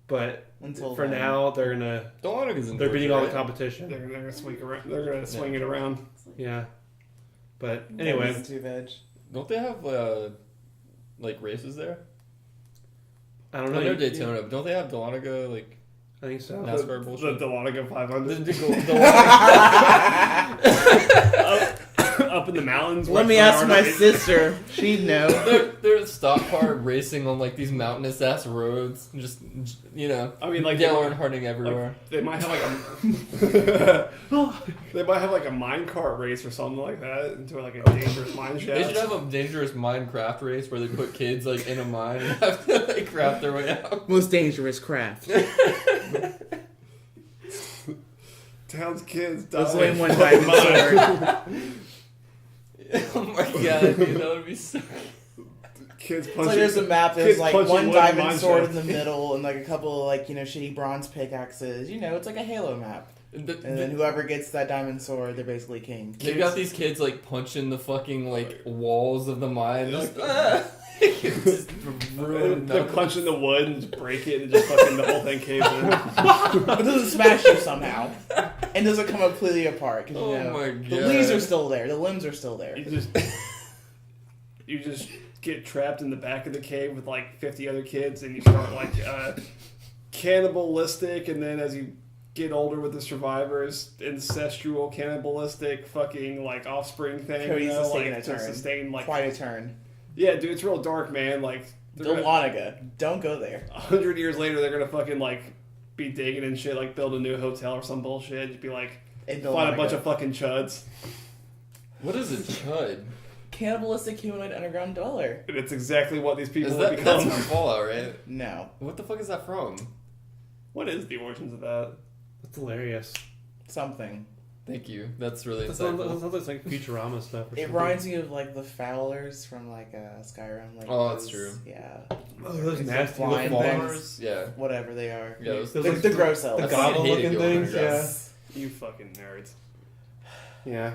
But Until for then. now, they're beating all the competition. They're gonna swing around. They're gonna swing it around. Yeah. But anyway, Too veg. Don't they have like races there? I don't I know. know Daytona, but don't they have Dahlonega like I think so. NASCAR bullshit? The Dahlonega 500 The up in the mountains. Let me ask my sister. She'd know. they're stock car racing on like these mountainous ass roads, just I mean, like Dale Earnhardting everywhere. Like, they might have like a minecart race or something like that into like a dangerous mine shaft. They should have a dangerous Minecraft race where they put kids like in a mine and have to like craft their way out. Most dangerous craft. Town's kids There's die. only one diamond sword. Oh my god, dude, that would be so. Kids It's punching. like there's a map. There's kids like punching one wood diamond mine sword shaft. in the middle, and like a couple of like shitty bronze pickaxes. It's like a Halo map. And then whoever gets that diamond sword, they're basically king. They've got these kids like punching the fucking like walls of the mine. Just, just ruin They're nothing. punching the wood and just break it and just fucking the whole thing caves in. But it doesn't smash you somehow, and doesn't come completely apart. Cause, Oh my the God. leaves are still there. The limbs are still there. You just get trapped in the back of the cave with like 50 other kids, and you start like cannibalistic, and then as you get older with the survivors, ancestral cannibalistic fucking like offspring thing. Cody's just taking like a to turn. sustain like Quite a turn. yeah, dude, it's real dark, man. Like Dahlonega. Don't go there. 100 years later, they're gonna fucking like be digging and shit, like build a new hotel or some bullshit. Just be like In find a bunch Dahlonega. of fucking chuds, What is a chud? Cannibalistic humanoid underground dweller. and it's exactly what these people Is will that become. that's from Fallout, right? No. What the fuck is that from? What is the origins of that? That's hilarious. Something. Thank you. That's really That sounds insightful. like Futurama stuff. Or It something. reminds me of like the Fowlers from like Skyrim. Like Oh, that's true. Yeah. Oh, those It's nasty blind looking things. Farmers? Yeah. Whatever they are. Yeah, those- Those The, like the gross elves. the I fucking gobble hated looking Gilbert things. Yeah. Grass. You fucking nerds. Yeah.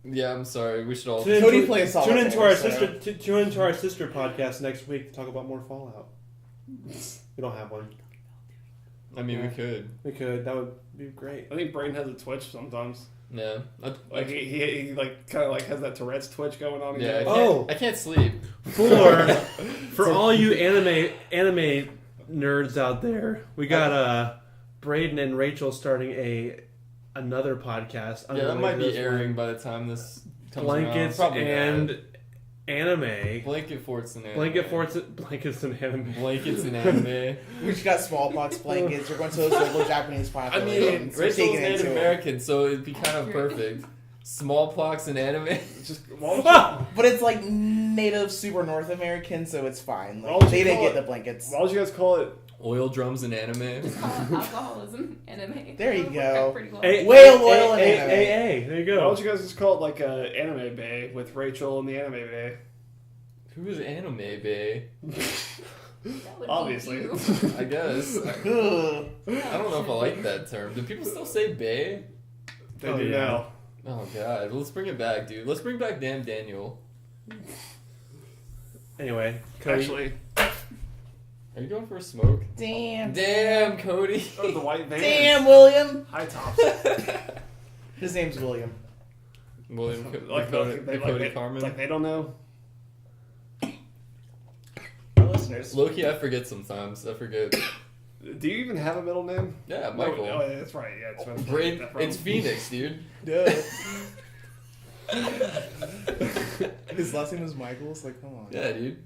Yeah, I'm sorry. We should all. Tune Cody into- plays Tune solitaire, into our so- sister. Tune into our sister podcast next week to talk about more Fallout. We don't have one. I mean, Yeah. we could. We could. That would be great. I think Brain has a twitch sometimes. Yeah. Like he like kind of like has that Tourette's twitch going on. Yeah. I again. can't, Oh. I can't sleep. For all you anime nerds out there, we got Braden and Rachel starting another podcast. Yeah, that might unrelated be to this airing one. by the time this comes Blankets around. Probably and not. anime. Blanket forts and anime. Blankets and anime. Blankets and anime. We just got smallpox blankets. We're going to those local Japanese I populations. mean, We're Rachel's taking it Native to 'em. American, so it'd be kind of perfect. Smallpox and anime. Just why would But it's like native super North American, so it's fine. Why Like, would they you didn't call get it- the blankets. why would you guys call it? Oil drums and anime. Just call it alcoholism anime. There you That would go. work out pretty well. Whale oil and anime. Hey, there you Why go. don't you guys just call it like anime bay with Rachel and the anime bay? Who is anime bae? That would be Obviously. you. I guess. I Ugh. don't know if I like that term. Do people still say bae? They Oh, do yeah. now. Oh god, let's bring it back, dude. Let's bring back Damn Daniel. Anyway, Cody, Actually, Are you going for a smoke? Damn. Damn, Cody. oh, the white van. Damn, William. High tops. His name's William. William Like, the Cody they, Carmen. like they don't know. Our listeners. Loki, I forget sometimes. I forget. Do you even have a middle name? Yeah, Michael. Oh, yeah, that's right. Yeah, that's Brain, right. it's Phoenix, dude. Duh. His last name was Michael, so like, come on. Yeah, dude.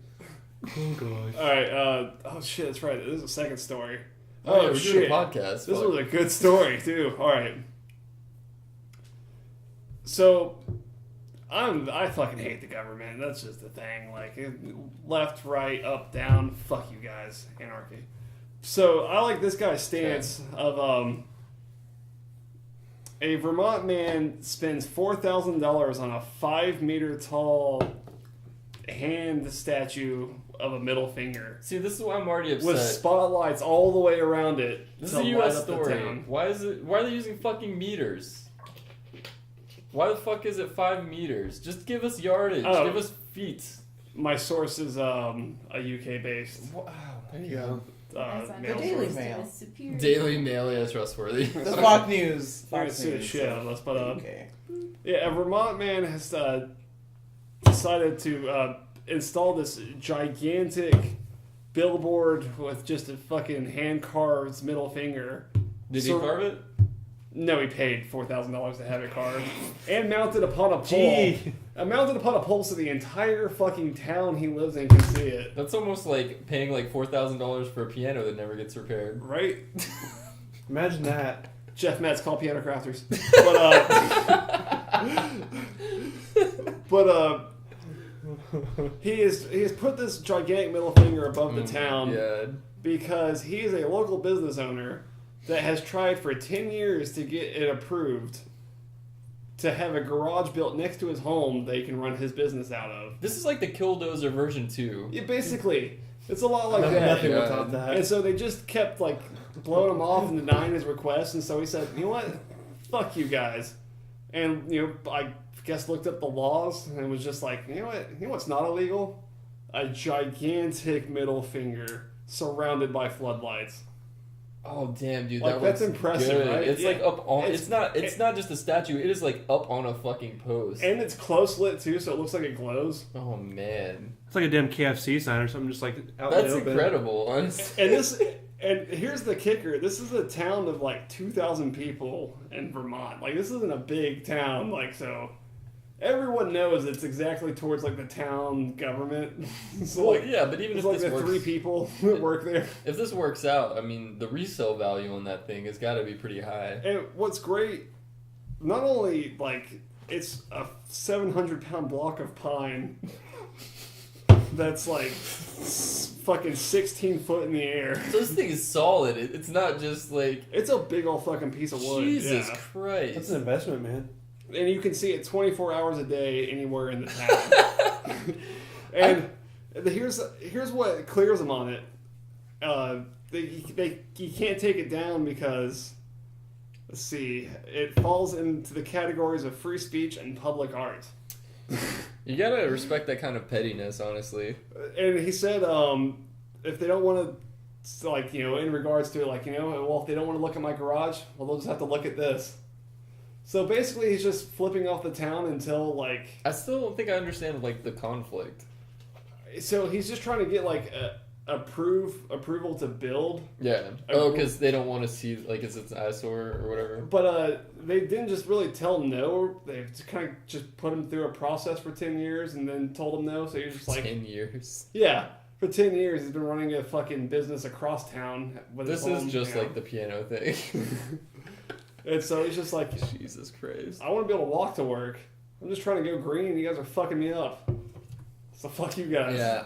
oh god. All right. Oh shit, that's right. This is a second story. Oh, Oh, yeah, we're doing shit. a podcast. This Fuck. was a good story too. All right. So, I fucking hate the government. That's just the thing. Like left, right, up, down. Fuck you guys. Anarchy. So I like this guy's stance of a Vermont man spends $4,000 on a 5-meter tall hand statue of a middle finger See, this is why I'm already upset. with spotlights all the way around it. This to is a light U.S. up the story. town. Why are they using fucking meters? Why the fuck is it 5 meters? Just give us yardage. Oh. Give us feet. My source is a UK based. Wow, there you go. That's Mail under- Daily source. Mail. It's superior. Daily Mail, yeah, trustworthy. The Fox News. I'm gonna Fox sue the News. shit out of us, but Okay. yeah, a Vermont man has decided to install this gigantic billboard with just a fucking hand carved middle finger. Did he So- carve it? No, he paid $4,000 to have it carved and mounted upon a pole. Gee. Mounted upon a pole so the entire fucking town he lives in can see it. That's almost like paying like $4,000 for a piano that never gets repaired. Right? Imagine that. Jeff Metz, call piano crafters. But he has put this gigantic middle finger above the town Yeah. because he is a local business owner that has tried for 10 years to get it approved to have a garage built next to his home that he can run his business out of. This is like the Killdozer version 2. Yeah, basically, it's a lot like Nothing, that. nothing will Yeah. top that. And so they just kept like blowing him off and denying his request, and so he said, "You know what? Fuck you guys." And I guess looked up the laws and was just like, you know what's not illegal? A gigantic middle finger surrounded by floodlights. Oh damn, dude, Like, that that's looks impressive, good. right? It's Yeah. like up on. It's- It's not just a statue. It is like up on a fucking post. And it's close lit too, so it looks like it glows. Oh man, It's like a damn KFC sign or something, just like out that's in the open. incredible. Honestly. And here's the kicker: this is a town of like 2,000 people in Vermont. Like, this isn't a big town, like, so everyone knows it's exactly towards like the town government. So Well, like, yeah, but even there's if like this the works, 3 people that work there. if this works out, I mean, the resale value on that thing has got to be pretty high. And what's great, not only like it's a 700-pound block of pine that's like fucking 16 foot in the air. So this thing is solid. It's not just like It's a big old fucking piece of wood. Jesus Yeah. Christ. That's an investment, man. And you can see it 24 hours a day anywhere in the town. And here's what clears them on it. You can't take it down because, let's see, it falls into the categories of free speech and public art. You gotta respect that kind of pettiness, honestly. And he said, if they don't want to, like, in regards to, like, well, if they don't want to look at my garage, well, they'll just have to look at this. So basically, he's just flipping off the town until, like... I still don't think I understand like the conflict. So he's just trying to get, like, approval to build. Yeah. Oh, because they don't want to see like it's an eyesore or whatever. But they didn't just really tell him no. They just kind of just put him through a process for 10 years and then told him no. So he was just like... 10 years. Yeah. For 10 years, he's been running a fucking business across town. With This his is home, just like the piano thing. And so he's just like... Jesus Christ. I want to be able to walk to work. I'm just trying to go green. You guys are fucking me up. So fuck you guys. Yeah,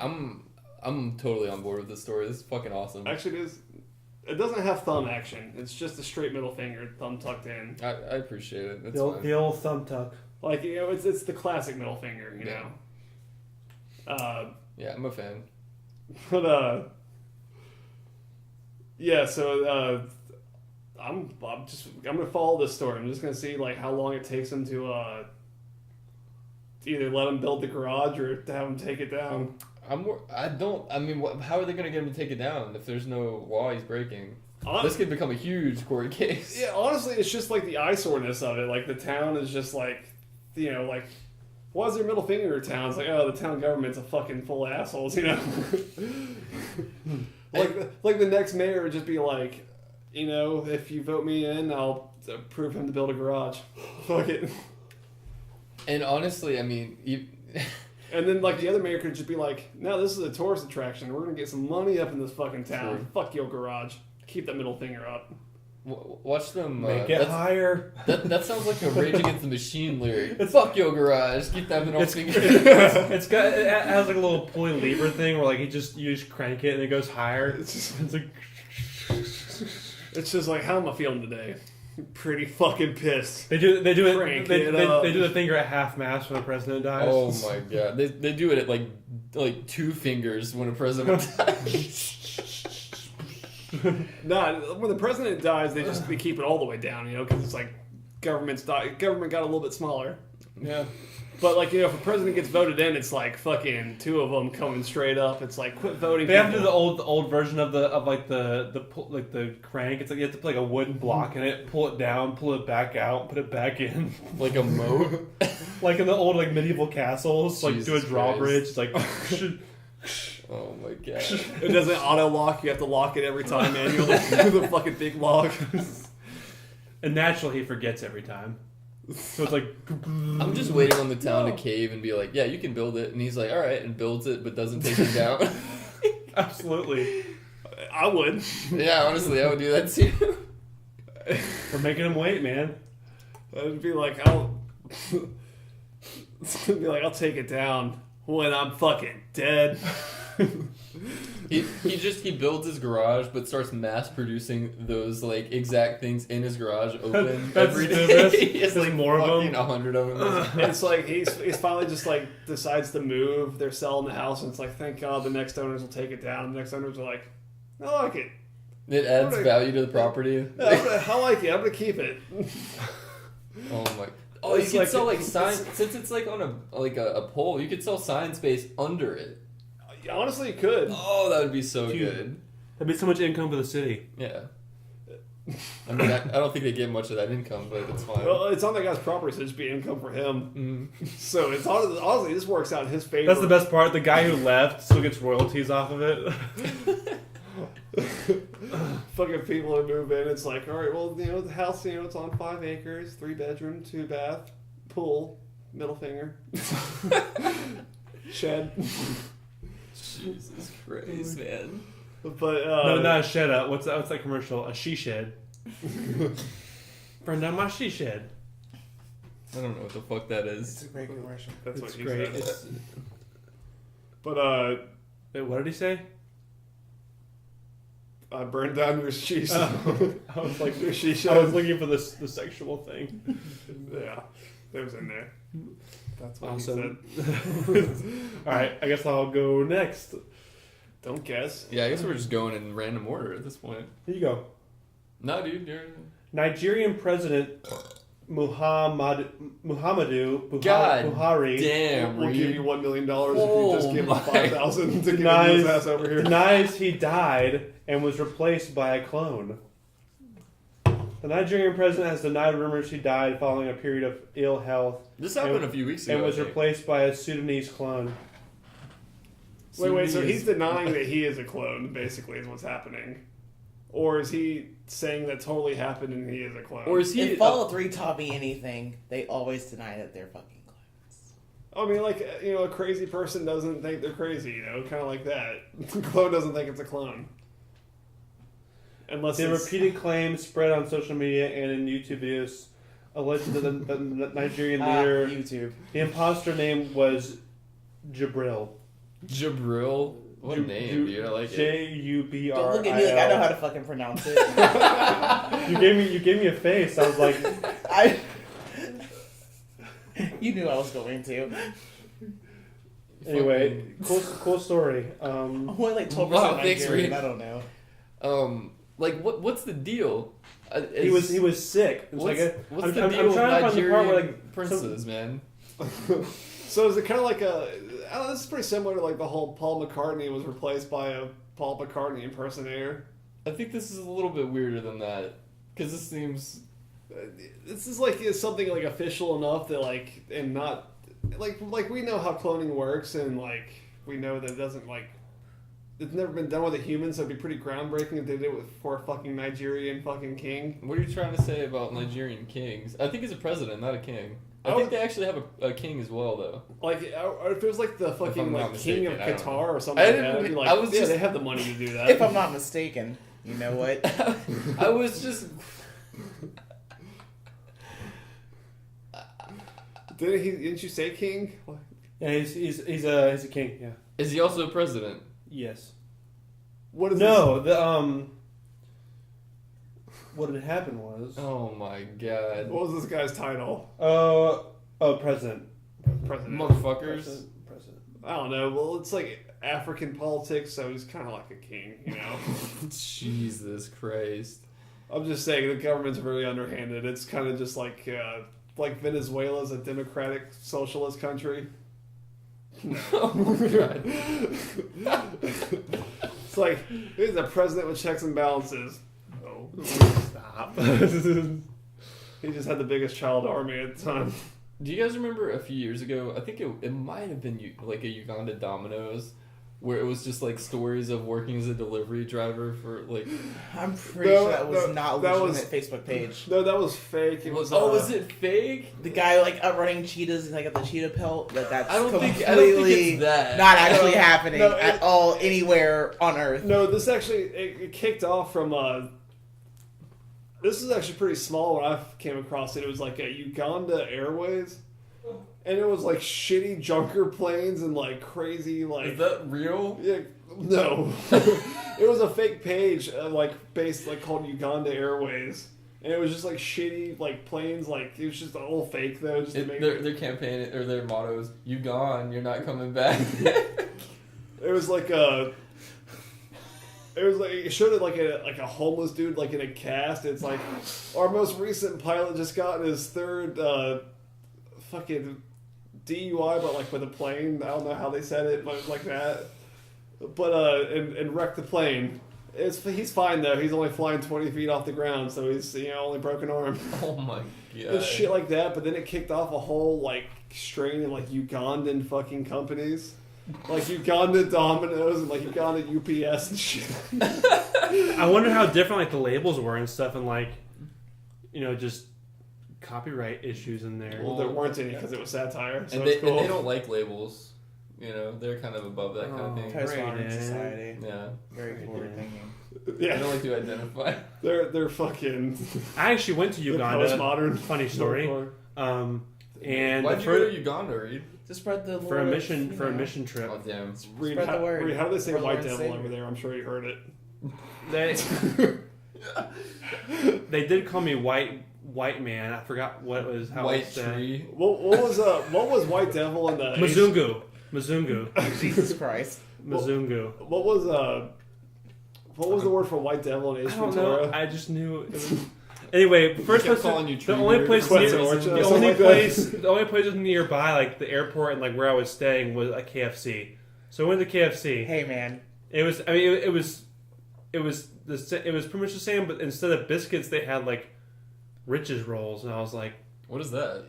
I'm totally on board with this story. This is fucking awesome. Actually, it doesn't have thumb action. It's just a straight middle finger, thumb tucked in. I appreciate it. That's The fine. old thumb tuck. Like, it's the classic middle finger, you Yeah. know. Yeah, I'm a fan. But yeah. So I'm gonna follow this story. I'm just gonna see like how long it takes him to either let him build the garage or to have him take it down. I mean, how are they going to get him to take it down if there's no law he's breaking? This could become a huge court case. Yeah, honestly, it's just like the eyesoreness of it. Like, the town is just like, like, why is their middle finger in town? It's like, oh, the town government's a fucking full of assholes, like the next mayor would just be like, if you vote me in, I'll approve him to build a garage. Fuck it. And honestly, I mean, And then, like, the other mayor could just be like, no, this is a tourist attraction. We're going to get some money up in this fucking town. True. Fuck your garage. Keep that middle finger up. watch them. Make it higher. That sounds like a Rage Against the Machine lyric. Fuck your garage. Keep that middle finger. It has like a little Poi Lieber thing where like you just crank it and it goes higher. It's like It's just like, how am I feeling today? Pretty fucking pissed. they do it. They Crank it up. do the finger at half mast when the president dies. Oh my god. They do it at like 2 fingers when a president dies. Nah, when the president dies, they keep it all the way down, because it's like government got a little bit smaller. Yeah. But like if a president gets voted in, it's like fucking 2 of them coming straight up. It's like quit voting. They have to do the old version of the crank. It's like you have to put like a wooden block in it, pull it down, pull it back out, put it back in. Like a moat. Like in the old like medieval castles, like do a Jesus drawbridge. It's like Oh my god. It doesn't auto lock. You have to lock it every time manually with a fucking big log. and naturally he forgets every time. So it's like I'm just waiting on the town to cave and be like, yeah, you can build it. And he's like, all right, and builds it, but doesn't take it down. absolutely. I would. Yeah, honestly, I would do that too. We're making him wait, man. I'd be like, I'll take it down when I'm fucking dead. He builds his garage, but starts mass producing those like exact things in his garage open That's every the day. best. He has Like like more of them? 100 of them. It's like he's finally just like decides to move. They're selling the house, and it's like, thank God the next owners will take it down. The next owners are like, I like it. It adds value to the property. I like it. I'm gonna keep it. Oh my! Oh, you It's could like- sell like signs since it's like on a pole. You could sell sign space under it. Honestly, you could. Oh, that would be so Dude. good. That'd be so much income for the city. Yeah. I mean, I don't think they get much of that income, but it's fine. Well, it's on that guy's property, so it'd just be income for him. So it's honestly, this works out in his favor. That's the best part. The guy who left still gets royalties off of it. Fucking people who move in, it's like, all right, well, the house, it's on 5 acres, 3 bedroom, 2 bath, pool, middle finger, shed. Jesus Christ, man. But No, not a shed up. What's that commercial? A she shed. Burn down my she shed. I don't know what the fuck that It's is. a great commercial. that's It's what he great. said. It's, But wait, what did he say? I burned down your sheets. I was like, Your she I shed. was looking for the sexual thing. Yeah, it was in there. That's what Awesome. he said. All right, I guess I'll go next. Don't guess. Yeah, I guess we're just going in random order at this point. Here you go. No, dude, you're... Nigerian President Muhammadu God Buhari damn, We'll give you Reed. $1 million if you just give him my- 5,000 to get his ass over here. denies he died and was replaced by a clone. The Nigerian president has denied rumors he died following a period of ill health This happened a few weeks ago. and was I think. replaced by a Sudanese clone. Wait, so he's Sudanese- denying that he is a clone, basically, is what's happening. Or is he saying that totally happened and he is a clone? Or is he... If Fallout 3 taught me anything, they always deny that they're fucking clones. I mean, like, a crazy person doesn't think they're crazy, kind of like that. Clone doesn't think it's a clone. Unless The it's... repeated claims spread on social media and in YouTube videos alleged that the Nigerian leader, YouTube. the imposter name was Jibril. Jabril? What a name, dude. I like it. Jubril. Don't look at me like I know how to fucking pronounce it. You gave me a face. I was like, You knew I was going to. anyway, cool story. I'm only like 12% Wow, thanks, Nigerian, Reed. I don't know. Like, what's the deal? He was sick. It's What's, like what's I'm the trying deal with to find the part Nigerian where like princes, man? So is it kind of like I don't know, this is pretty similar to like the whole Paul McCartney was replaced by a Paul McCartney impersonator. I think this is a little bit weirder than that. Because this seems... This is like something like official enough that like, and not like we know how cloning works, and like we know that it doesn't like it's never been done with a human, so it'd be pretty groundbreaking if they did it for a fucking Nigerian fucking king. What are you trying to say about Nigerian kings? I think he's a president, not a king. I I think would- they actually have a king as well, though. Like, or if it was like the fucking I'm not like king of mistaken, I don't Qatar know. or something I like didn't- that, I'd be like, I was yeah, just- they have the money to do that. If I'm not mistaken, you know what? I was just... Didn't you say king? yeah, he's a king. Yeah. Is he also a president? Yes. What is No. What had happened was. Oh my this? god. What was this guy's title? President. President. Motherfuckers. President. I don't know. Well, it's like African politics, so he's kind of like a king, Jesus Christ. I'm just saying the government's very underhanded. It's kind of just like Venezuela's a democratic socialist country. Oh my god. It's like he's a president with checks and balances. No, Stop. he just had the biggest child army at the time. Do you guys remember a few years ago? I think it might have been like a Uganda Domino's, where it was just like stories of working as a delivery driver for like. I'm pretty sure that was not a legitimate Facebook page. No, that was fake. It was. Was it fake? The guy like outrunning cheetahs and like got the cheetah pelt. That's I don't think completely it's that. not actually happening No, at all anywhere on Earth. No, this actually it kicked off from. This is actually pretty small when I came across it. It was like a Uganda Airways. And it was like shitty junker planes and like crazy like. Is that real? Yeah, no. It was a fake page based called Uganda Airways, and it was just like shitty like planes. Like it was just all fake though. Just to make their campaign or their motto is "You gone, you're not coming back." It was like a. It was like it showed it like a homeless dude like in a cast. It's like our most recent pilot just got his third fucking DUI, but like with a plane. I don't know how they said it, but like that. But and wrecked the plane. He's fine though. He's only flying 20 feet off the ground, so he's only broken arm. Oh my god. And shit like that. But then it kicked off a whole like strain of like Ugandan fucking companies. Like Uganda Domino's and like Uganda UPS and shit. I wonder how different like the labels were and stuff, and like, just copyright issues in there. Well, there weren't any because it was satire. So and it's cool. they don't like labels. They're kind of above that kind of thing. Postmodern society. Yeah. Very forward thinking. Yeah, They don't like to identify. they're fucking. I actually went to Uganda. Postmodern. Funny story. And Why'd you go to Uganda, Reed? To spread the for a lore mission of, mission trip. Oh damn. Reed, Spread the word. Reed, how do they say We're white Lord and devil Savior. over there? I'm sure you heard it. They did call me white man. I forgot what it was. How White it was said. tree. What was white devil in the Mzungu. Jesus Christ. Mzungu. What was the word for white devil in Ace I don't know. Ventura? I just knew it was. Anyway, first kept place. calling you The tree only nerd. place Quetzalcoatl near, or the something only like that. place, the only place nearby, like the airport and like where I was staying, was a KFC. So I went to KFC. Hey man. It was. I mean, it was pretty much the same, but instead of biscuits, they had like Rich's rolls, and I was like, What is that?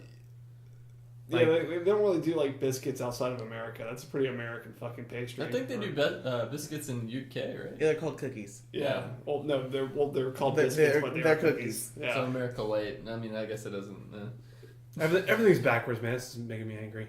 Yeah, they don't really do like biscuits outside of America. That's a pretty American fucking pastry. I think they do biscuits in UK, right? Yeah, they're called cookies. Yeah. Well, no, they're called They're- biscuits, they're- but they're are cookies. Yeah. So America Light. I mean, I guess it doesn't. everything's backwards, man. This is making me angry.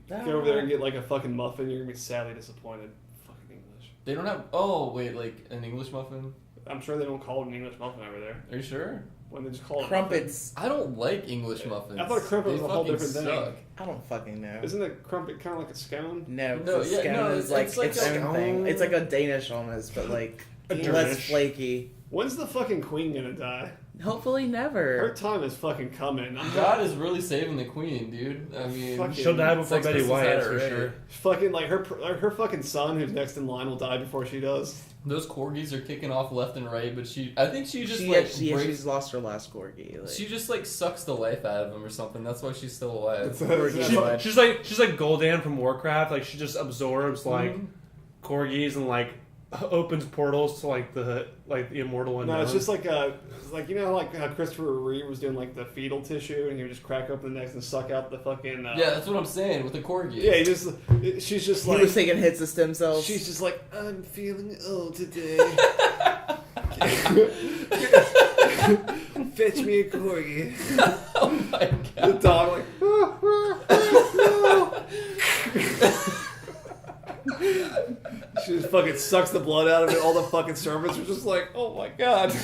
Get over there and get like a fucking muffin. You're gonna be sadly disappointed. Fucking English. They don't have. Oh wait, like an English muffin? I'm sure they don't call it an English muffin over there. Are you sure? When they just call it Crumpets. I don't like English muffins. I thought a crumpet was They a whole fucking different thing. suck. I don't fucking know. Isn't a crumpet kind of like a scone? No, No, the yeah, scone no, is like it's like its a own scone. thing. It's like a Danish almost, but like A less Danish. flaky. When's the fucking queen gonna die? Hopefully Her never. time is fucking coming. God is really saving the queen, dude. I mean, Fucking- She'll die before Sex Betty Pistols White, had that's it for right. sure. Fucking like her fucking son who's next in line will die before she does. those corgis are kicking off left and right, but I think she just She's lost her last corgi. Like. she just like sucks the life out of him or something. That's why she's still alive. That's- She's like Gul'dan from Warcraft. Like she just absorbs like Mhm. corgis and like opens portals to like the immortal unknown. No, it's just like like like how Christopher Reeve was doing like the fetal tissue, and he would just crack open the necks and suck out the fucking. Yeah, that's what I'm saying with the corgi. Yeah, she's just he like was taking hits of stem cells. she's just like I'm feeling old today. Fetch me a corgi. Oh my The god. dog like. She just fucking sucks the blood out of it. All the fucking servants are just like, oh my god.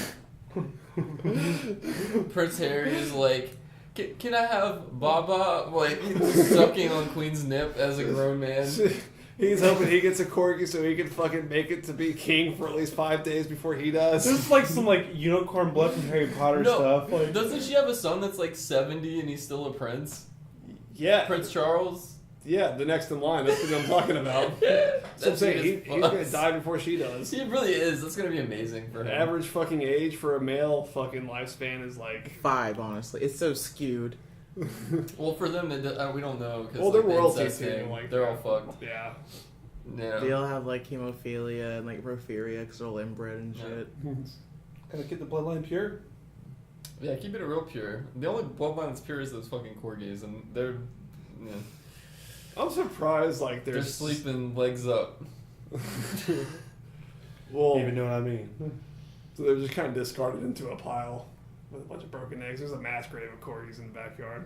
Prince Harry is like, can I have Baba? Like sucking on Queen's nip as a grown man. He's hoping he gets a corgi so he can fucking make it to be king for at least 5 days before he does. There's like some like unicorn blood from Harry Potter stuff. Like, Doesn't she have a son that's like 70 and he's still a prince? Yeah. Prince Charles? Yeah, the next in line. That's what I'm talking about. So I'm saying he's gonna die before she does. He really is. That's gonna be amazing for him. The average fucking age for a male fucking lifespan is like 5, honestly. It's so skewed. Well, for them, we don't know. Cause, well, they're the royalty incest too. thing, Like they're all fucked. Yeah. Yeah. They all have like hemophilia and like porphyria because they're all inbred and shit. Gotta keep the bloodline pure. Yeah, keep it real pure. The only bloodline that's pure is those fucking corgis, and they're I'm surprised. Like they're there's sleeping legs up. Well, Even know what I mean. so they're just kind of discarded into a pile with a bunch of broken eggs. There's a mass grave of corgis in the backyard.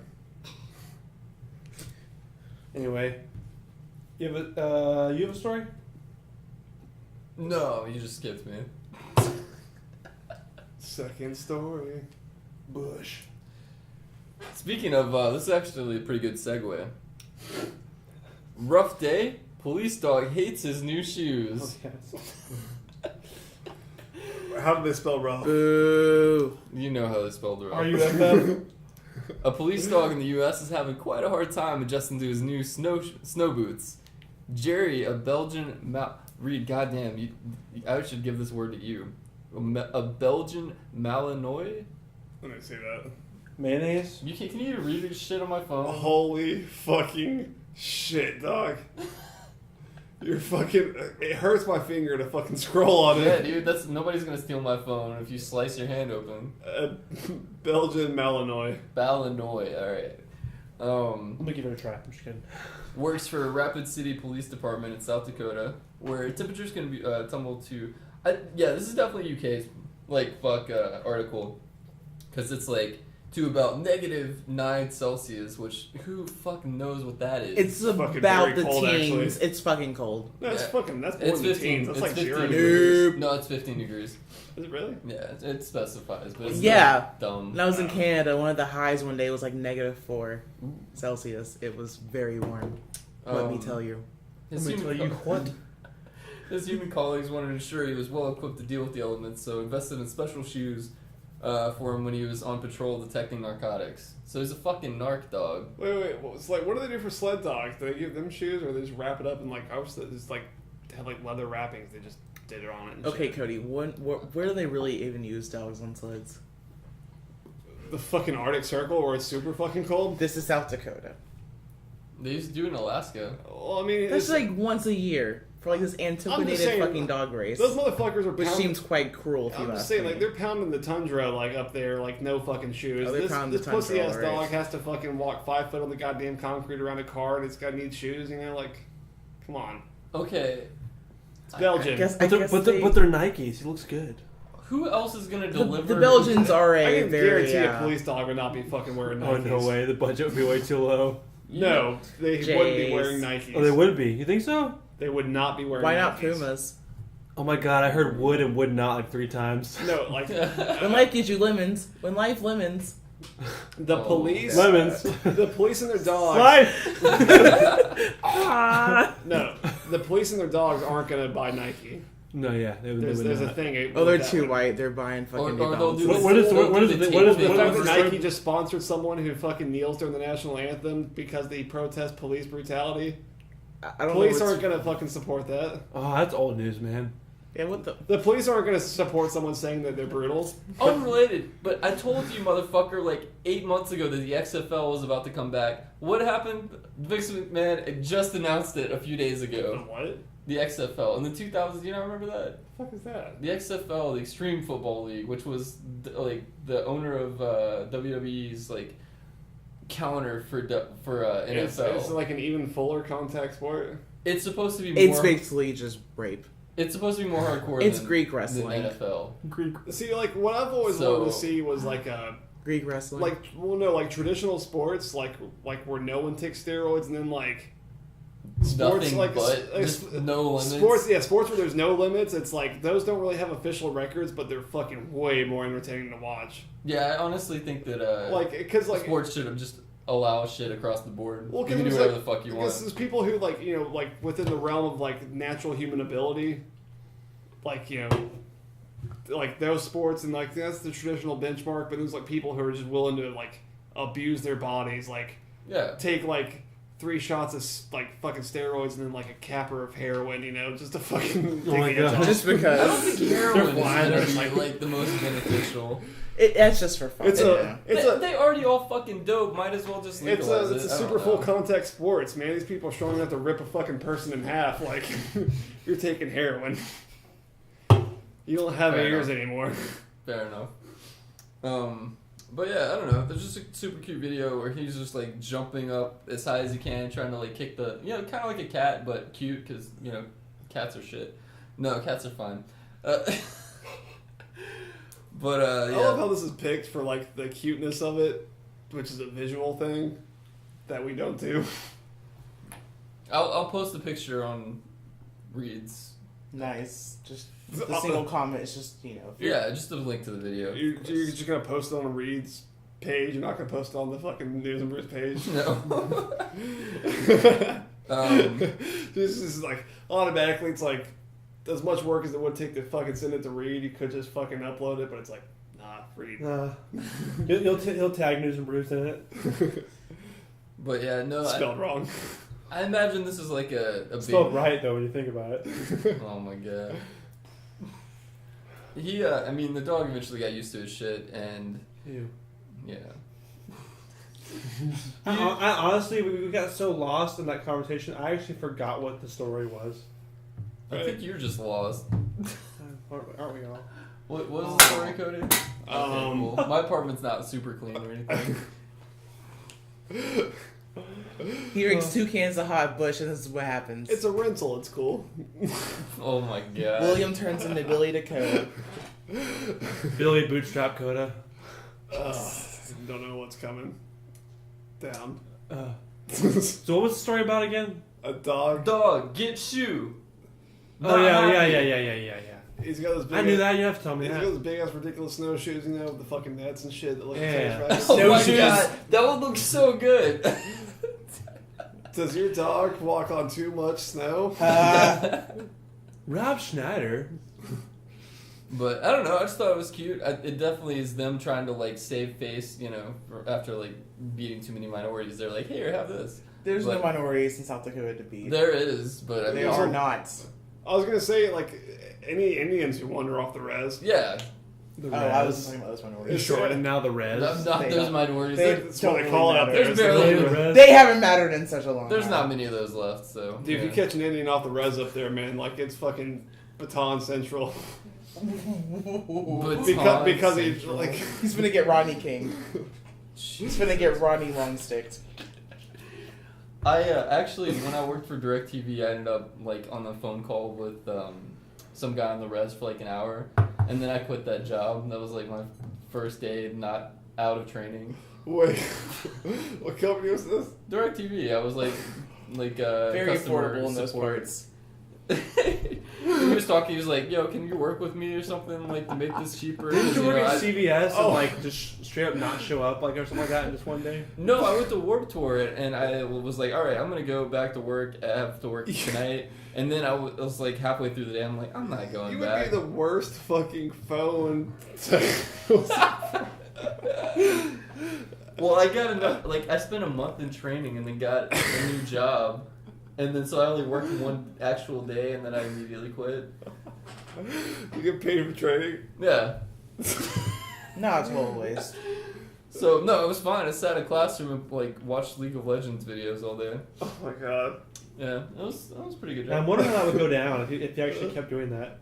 Anyway, you have a story? No, you just skipped me. Second story. Bush. Speaking of, this is actually a pretty good segue. Rough day. Police dog hates his new shoes. How did they spell rough? Boo. You know how they spelled it. RUFF? A police dog in the U.S. is having quite a hard time adjusting to his new snow boots. Jerry, a Belgian Reed, goddamn, I should give this word to you. A Belgian Malinois? Let me see that. Mayonnaise? Can you read this shit on my phone? Holy fucking shit, dog. You're fucking. It hurts my finger to fucking scroll on Yeah, it. dude, nobody's gonna steal my phone if you slice your hand open. Belgian Malinois. Malinois, alright. I'm gonna give it a try. I'm just kidding. Works for Rapid City Police Department in South Dakota, where temperatures can be tumble to. Yeah, this is definitely UK's article, because it's like to about -9 Celsius, which who fucking knows what that is? It's fucking about very the cold, teens. actually. It's fucking cold. That's Yeah. fucking. That's more It's than 15. teens. That's It's like 15 0 degrees. degrees. No, it's 15 degrees. Is it really? Yeah, it specifies, but it's Yeah. not dumb. When I was in Canada, one of the highs one day was like -4 Celsius. It was very warm. Let me tell you. His Let me human tell you what? His human colleagues wanted to ensure he was well equipped to deal with the elements, so invested in special shoes for him when he was on patrol detecting narcotics. So he's a fucking narc dog. Wait. Well, it's like, what do they do for sled dogs? Do they give them shoes, or they just wrap it up in like? I was just like had like leather wrappings. They just did it on it. And Okay, shit. Cody. Where do they really even use dogs on sleds? The fucking Arctic Circle, where it's super fucking cold. This is South Dakota. They used to do it in Alaska. Well, I mean, That's it's like once a year for like this antiquated saying, fucking dog race, those motherfuckers are which pounding. seems quite cruel if you I'm just ask saying, me. like, they're pounding the tundra, like, up there, like, no fucking shoes. Oh, they're This pounding the pussy ass tundra, dog right. has to fucking walk 5 foot on the goddamn concrete around a car, and it's got to need shoes, you know, like, come on. Okay, It's Belgium. I guess But they're Nikes. He looks good. who else is gonna deliver? the Belgians are I a can very guarantee a police dog would not be fucking wearing Oh, Nikes. no way. The budget would be way too low. No, they Jays. wouldn't be wearing Nikes. Oh, they would be. You think so? They would not be wearing Why Nikes. not Pumas? Oh my god, I heard would and would not like 3 times. No, like, When life gives you lemons, when life lemons. the police... Lemons. The police and their dogs... Life! No, the police and their dogs aren't going to buy Nike. No, yeah. They would There's a not. thing... Oh, they're with too that. white. They're buying fucking Or New they'll do Balances. What is- they'll what do is the the- tape what is- The thing. what fact is- that what Nike just sponsored someone who fucking kneels during the national anthem because they protest police brutality. I don't Police know. aren't going to fucking support that. Oh, that's old news, man. Yeah, what the? The police aren't going to support someone saying that they're brutal. Unrelated, but I told you, motherfucker, like 8 months ago that the XFL was about to come back. What happened? Vince McMahon just announced it a few days ago. What? The XFL in the 2000s. You not remember that? The fuck is that? The XFL, the Extreme Football League, which was like the owner of WWE's like counter for NFL. It's like an even fuller contact sport. It's supposed to be more. It's basically just rape. It's supposed to be more hardcore. It's than, Greek than wrestling. NFL. See, like, what I've always So- wanted to see was like a... Greek wrestling. like traditional sports, like where no one takes steroids, and then like sports, Nothing like but like, just no limits. Sports where there's no limits. It's like those don't really have official records, but they're fucking way more entertaining to watch. Yeah, I honestly think that Like, because like sports should have just allow shit across the board. well, You can do there's, whatever like, the fuck you because want. there's people who like like within the realm of like natural human ability, like like those sports, and like that's the traditional benchmark. But there's like people who are just willing to like abuse their bodies, like Yeah. take like 3 shots of like fucking steroids and then like a capper of heroin, you know, just to fucking Oh my take the edge God. off. Just I don't because. think heroin is flying. gonna They're be like the most beneficial. That's just for fun. It's a They already all fucking dope. Might as well just it's legalize a it's it. a I don't super full know. contact sports, man. These people are strong enough to rip a fucking person in half. Like you're taking heroin. You don't have Fair ears enough. anymore. Fair enough. But yeah, I don't know. There's just a super cute video where he's just like jumping up as high as he can, trying to like kick the, you know, kind of like a cat, but cute because you know, cats are shit. No, cats are fine. But I yeah. love how this is picked for like the cuteness of it, which is a visual thing that we don't do. I'll post a picture on Reeds. Nice. Just the single comment is just, you know. Yeah, just a link to the video. You're just gonna post it on Reed's page. You're not gonna post it on the fucking Newz N Brewz page. No. This is like automatically. It's like as much work as it would take to fucking send it to Reed. You could just fucking upload it, but it's like nah, Reed. He'll tag Newz N Brewz in it. But yeah, no. Spelled wrong. I imagine this is like a Spelled big. right though when you think about it. Oh my god. I mean, the dog eventually got used to his shit, and Ew. yeah. I honestly, we got so lost in that conversation. I actually forgot what the story was. I think you're just lost. Aren't we all? What was the story, Cody? Okay, Um, cool. My apartment's not super clean or anything. He drinks 2 cans of hot bush, and this is what happens. It's a rental. It's cool. Oh my god. William turns into Billy Dakota. Billy Bootstrap Coda. Don't know what's coming. Down. So what was the story about again? A dog. Dog, get shoe. Oh Not yeah. happy. He's got those big. I knew that. You have to tell me He's got that. those big ass ridiculous snowshoes, you know, with the fucking nets and shit that look Yeah. like Oh my Snowshoes. god, that would look so good. Does your dog walk on too much snow? Rob Schneider. But I don't know. I just thought it was cute. It definitely is them trying to like save face, you know, after like beating too many minorities. They're like, here, have this. There's no But- minorities in South Dakota to beat. There is, but I They mean, are not. I was gonna say like any Indians who wander off the res. yeah. The Oh, I was Res. talking about those It's minorities. short. And now the Res. Not They those don't- minorities. they- That's what they don't call it really up there. There's It's barely like- The Res. They haven't mattered in such a long There's time. not many of those left, so. Dude, if you yeah. catch an Indian off the res up there, man, like it's fucking Baton Central. Baton because he's Central. like He's gonna get Rodney King. He's gonna get Rodney Longsticked. I actually, when I worked for DirecTV, I ended up like on a phone call with some guy on the res for like an hour, and then I quit that job. That was like my first day not out of training. wait, what company was this? DirecTV, I was like Very customer affordable in those support. parts. He was talking. He was like, "Yo, can you work with me or something like to make this cheaper?" Didn't 'Cause, you work know, at I- CVS Oh. and like just straight up not show up like or something like that in just one day? No, I went to Warped Tour and I was like, all right, I'm gonna go back to work. I have to work tonight. And then I was like halfway through the day, I'm like, I'm not going You back. would be the worst fucking phone. Well, I got enough. Like, I spent a month in training and then got a new job. And then so I only worked one actual day and then I immediately quit. You get paid for training. Yeah. No, it's a total waste. So, no, it was fine. I sat in a classroom and like watched League of Legends videos all day. Oh my god. Yeah, that was a pretty good And I'm job. wondering how that would go down if you actually kept doing that.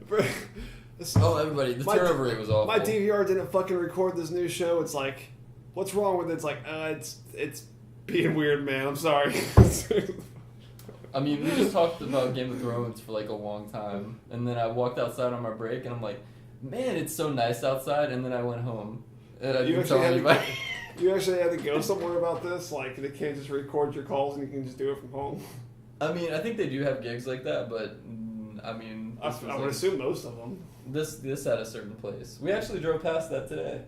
Oh, everybody, the My- turnover rate was awful. My DVR didn't fucking record this new show. It's like, what's wrong with it? It's like, it's being weird, man. I'm sorry. I mean, we just talked about Game of Thrones for like a long time, and then I walked outside on my break, and I'm like, man, it's so nice outside, and then I went home. And I You didn't actually tell had to anybody. You actually had to go somewhere about this? Like, they can't just record your calls and you can just do it from home? I mean, I think they do have gigs like that, but I mean, I this was would like- assume most of them. this at a certain place. We actually drove past that today.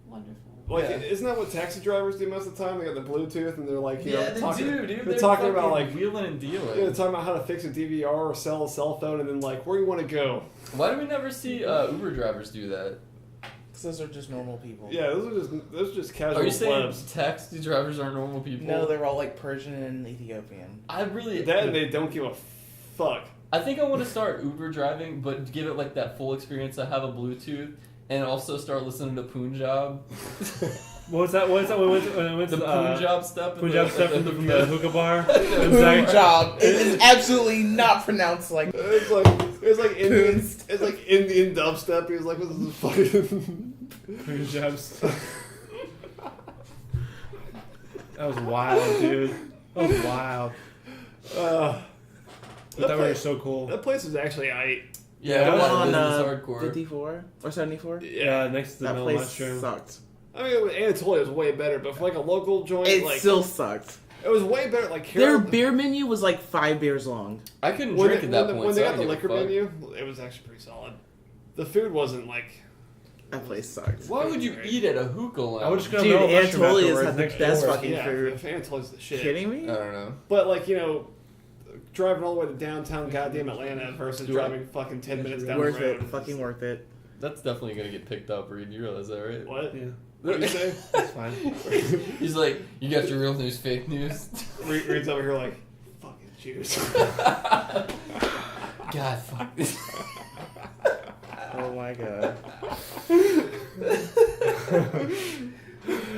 Wonderful. Like, Yeah. isn't that what taxi drivers do most of the time? They got the Bluetooth and they're like, you Yeah, know, they talking, do, dude. They're talking about fucking like, wheeling and dealing. yeah, they're talking about how to fix a DVR or sell a cell phone and then like, where do you want to go? Why do we never see Uber drivers do that? Those are just normal people. Yeah, those are just casual Are you saying plebs. taxi drivers aren't normal people? No, they're all like Persian and Ethiopian. I really. That and they don't give a fuck. I think I want to start Uber driving, but give it like that full experience. I have a Bluetooth, and also start listening to Punjab. What was that? What was The Punjab step. Punjab stuff from the hookah bar? Good job. It is absolutely not pronounced like. It's like Indian dubstep. He was like, "What is this fucking Punjab stuff. That was wild, dude. That was wild. But that was so cool. That place was actually Yeah, that it was was on hardcore. 54 or 74. Yeah, next to the That mill place mushroom. sucked. I mean, Anatolia was way better, but for like a local joint, It like still sucked. it was way better. Like Their Harold, beer menu was like 5 beers long. I couldn't when drink they, at that when, point. when so they I got the don't give a liquor fuck. menu, it was actually pretty solid. The food wasn't like. That place sucked. Why would you eat at a hookah lounge? I would just go Dude, mill mushroom Antolia's afterwards had the next best door. fucking Yeah, food. Anatolia's the shit. Kidding me? I don't know. But like driving all the way to downtown goddamn Atlanta versus driving fucking 10 minutes down Worth the road. it. Fucking worth it. That's definitely gonna get picked up, Reed. You realize that, right? What? Yeah, What you say? that's fine. He's like, you got your real news, fake news. Reed's over here like, fucking Jews. God, fuck this. Oh my god.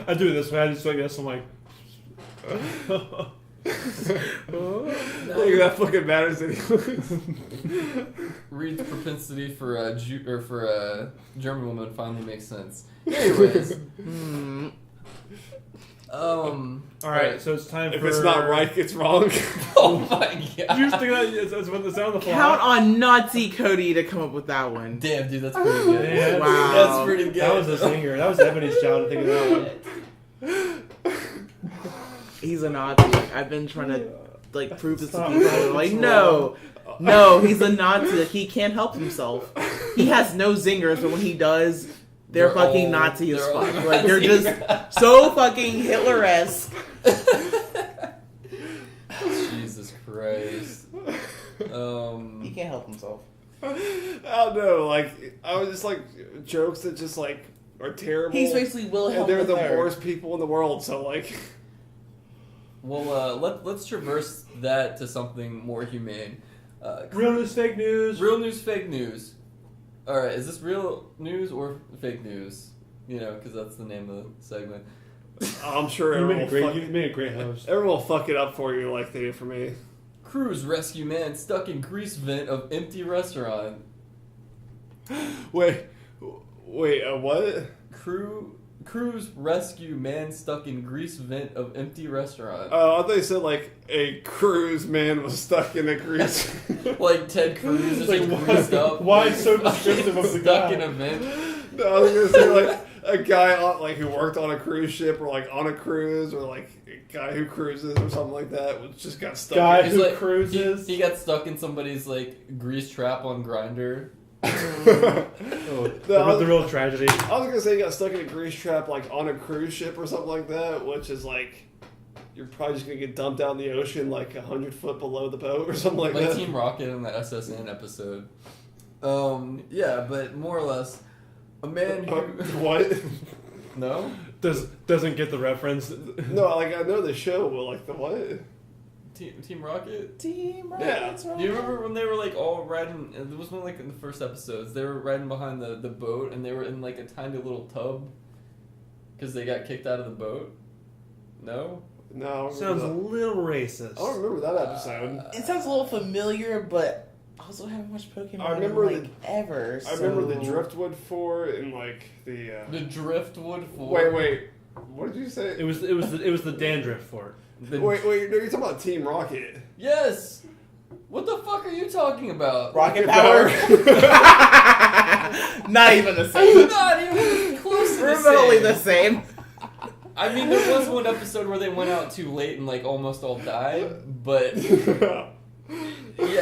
I do it this way. I just like this. I'm like, Look at that fucking matters anyways. Reed's propensity for a German woman finally makes sense. Anyways, all right. So it's time If for. it's not right, it's wrong. oh my Did you god. just think that it's what the sound of the Count on Nazi Cody to come up with that one. Damn, dude, that's pretty good. Yeah, Wow. That's pretty good. That was a singer. That was Ebony's job to think of that one. He's a Nazi. Like, I've been trying to prove this to Stop. people. They're like, no, he's a Nazi. Like, he can't help himself. He has no zingers, but when he does, they're fucking all- Nazi as they're all fuck. Like, they're Nazi. just so fucking Hitler-esque. Jesus Christ. He can't help himself. I don't know. Like, I was just like jokes that just like are terrible. He's basically Wilhelm and they're the III. worst people in the world. So like, Well, let's traverse that to something more humane. Real news, fake news. Real news, fake news. All right, is this real news or fake news? You know, because that's the name of the segment. I'm sure You everyone will, you made a great host. everyone will fuck it up for you like they did for me. Crews rescue man stuck in grease vent of empty restaurant. Wait, what? Crews rescue man stuck in grease vent of empty restaurant. Oh, I thought you said like a cruise man was stuck in a grease. Like Ted Cruz is Like, just why- greased up. why so descriptive of the stuck guy? in a vent. No, I was gonna say like a guy on, like who worked on a cruise ship or like on a cruise or like a guy who cruises or something like that was just got stuck. Guy He's who like- cruises. He got stuck in somebody's like grease trap on Grindr. Oh, the real tragedy. I was gonna say he got stuck in a grease trap like on a cruise ship or something like that, which is like you're probably just gonna get dumped out in the ocean like 100 foot below the boat or something like Like that. Team Rocket in the SSN episode. Yeah, but more or less, a man who What? no Doesn't get the reference. No, like I know the show, but like the what? Team Rocket. Team Yeah. Rocket's Do you remember when they were like all riding? It was one like in the first episodes. They were riding behind the boat and they were in like a tiny little tub because they got kicked out of the boat. No. No, I don't Sounds a remember little racist. that. I don't remember that episode. It sounds a little familiar, but I also haven't watched Pokemon I remember in, ever. I remember the so- Driftwood Fort and like the. The Driftwood Fort. Wait. What did you say? It was the dandruff fort. Wait. No, you're talking about Team Rocket. Yes. What the fuck are you talking about? Rocket Power. Not even the same. Not even close to the Remotely same. the same. I mean, there was one episode where they went out too late and like almost all died, but yeah,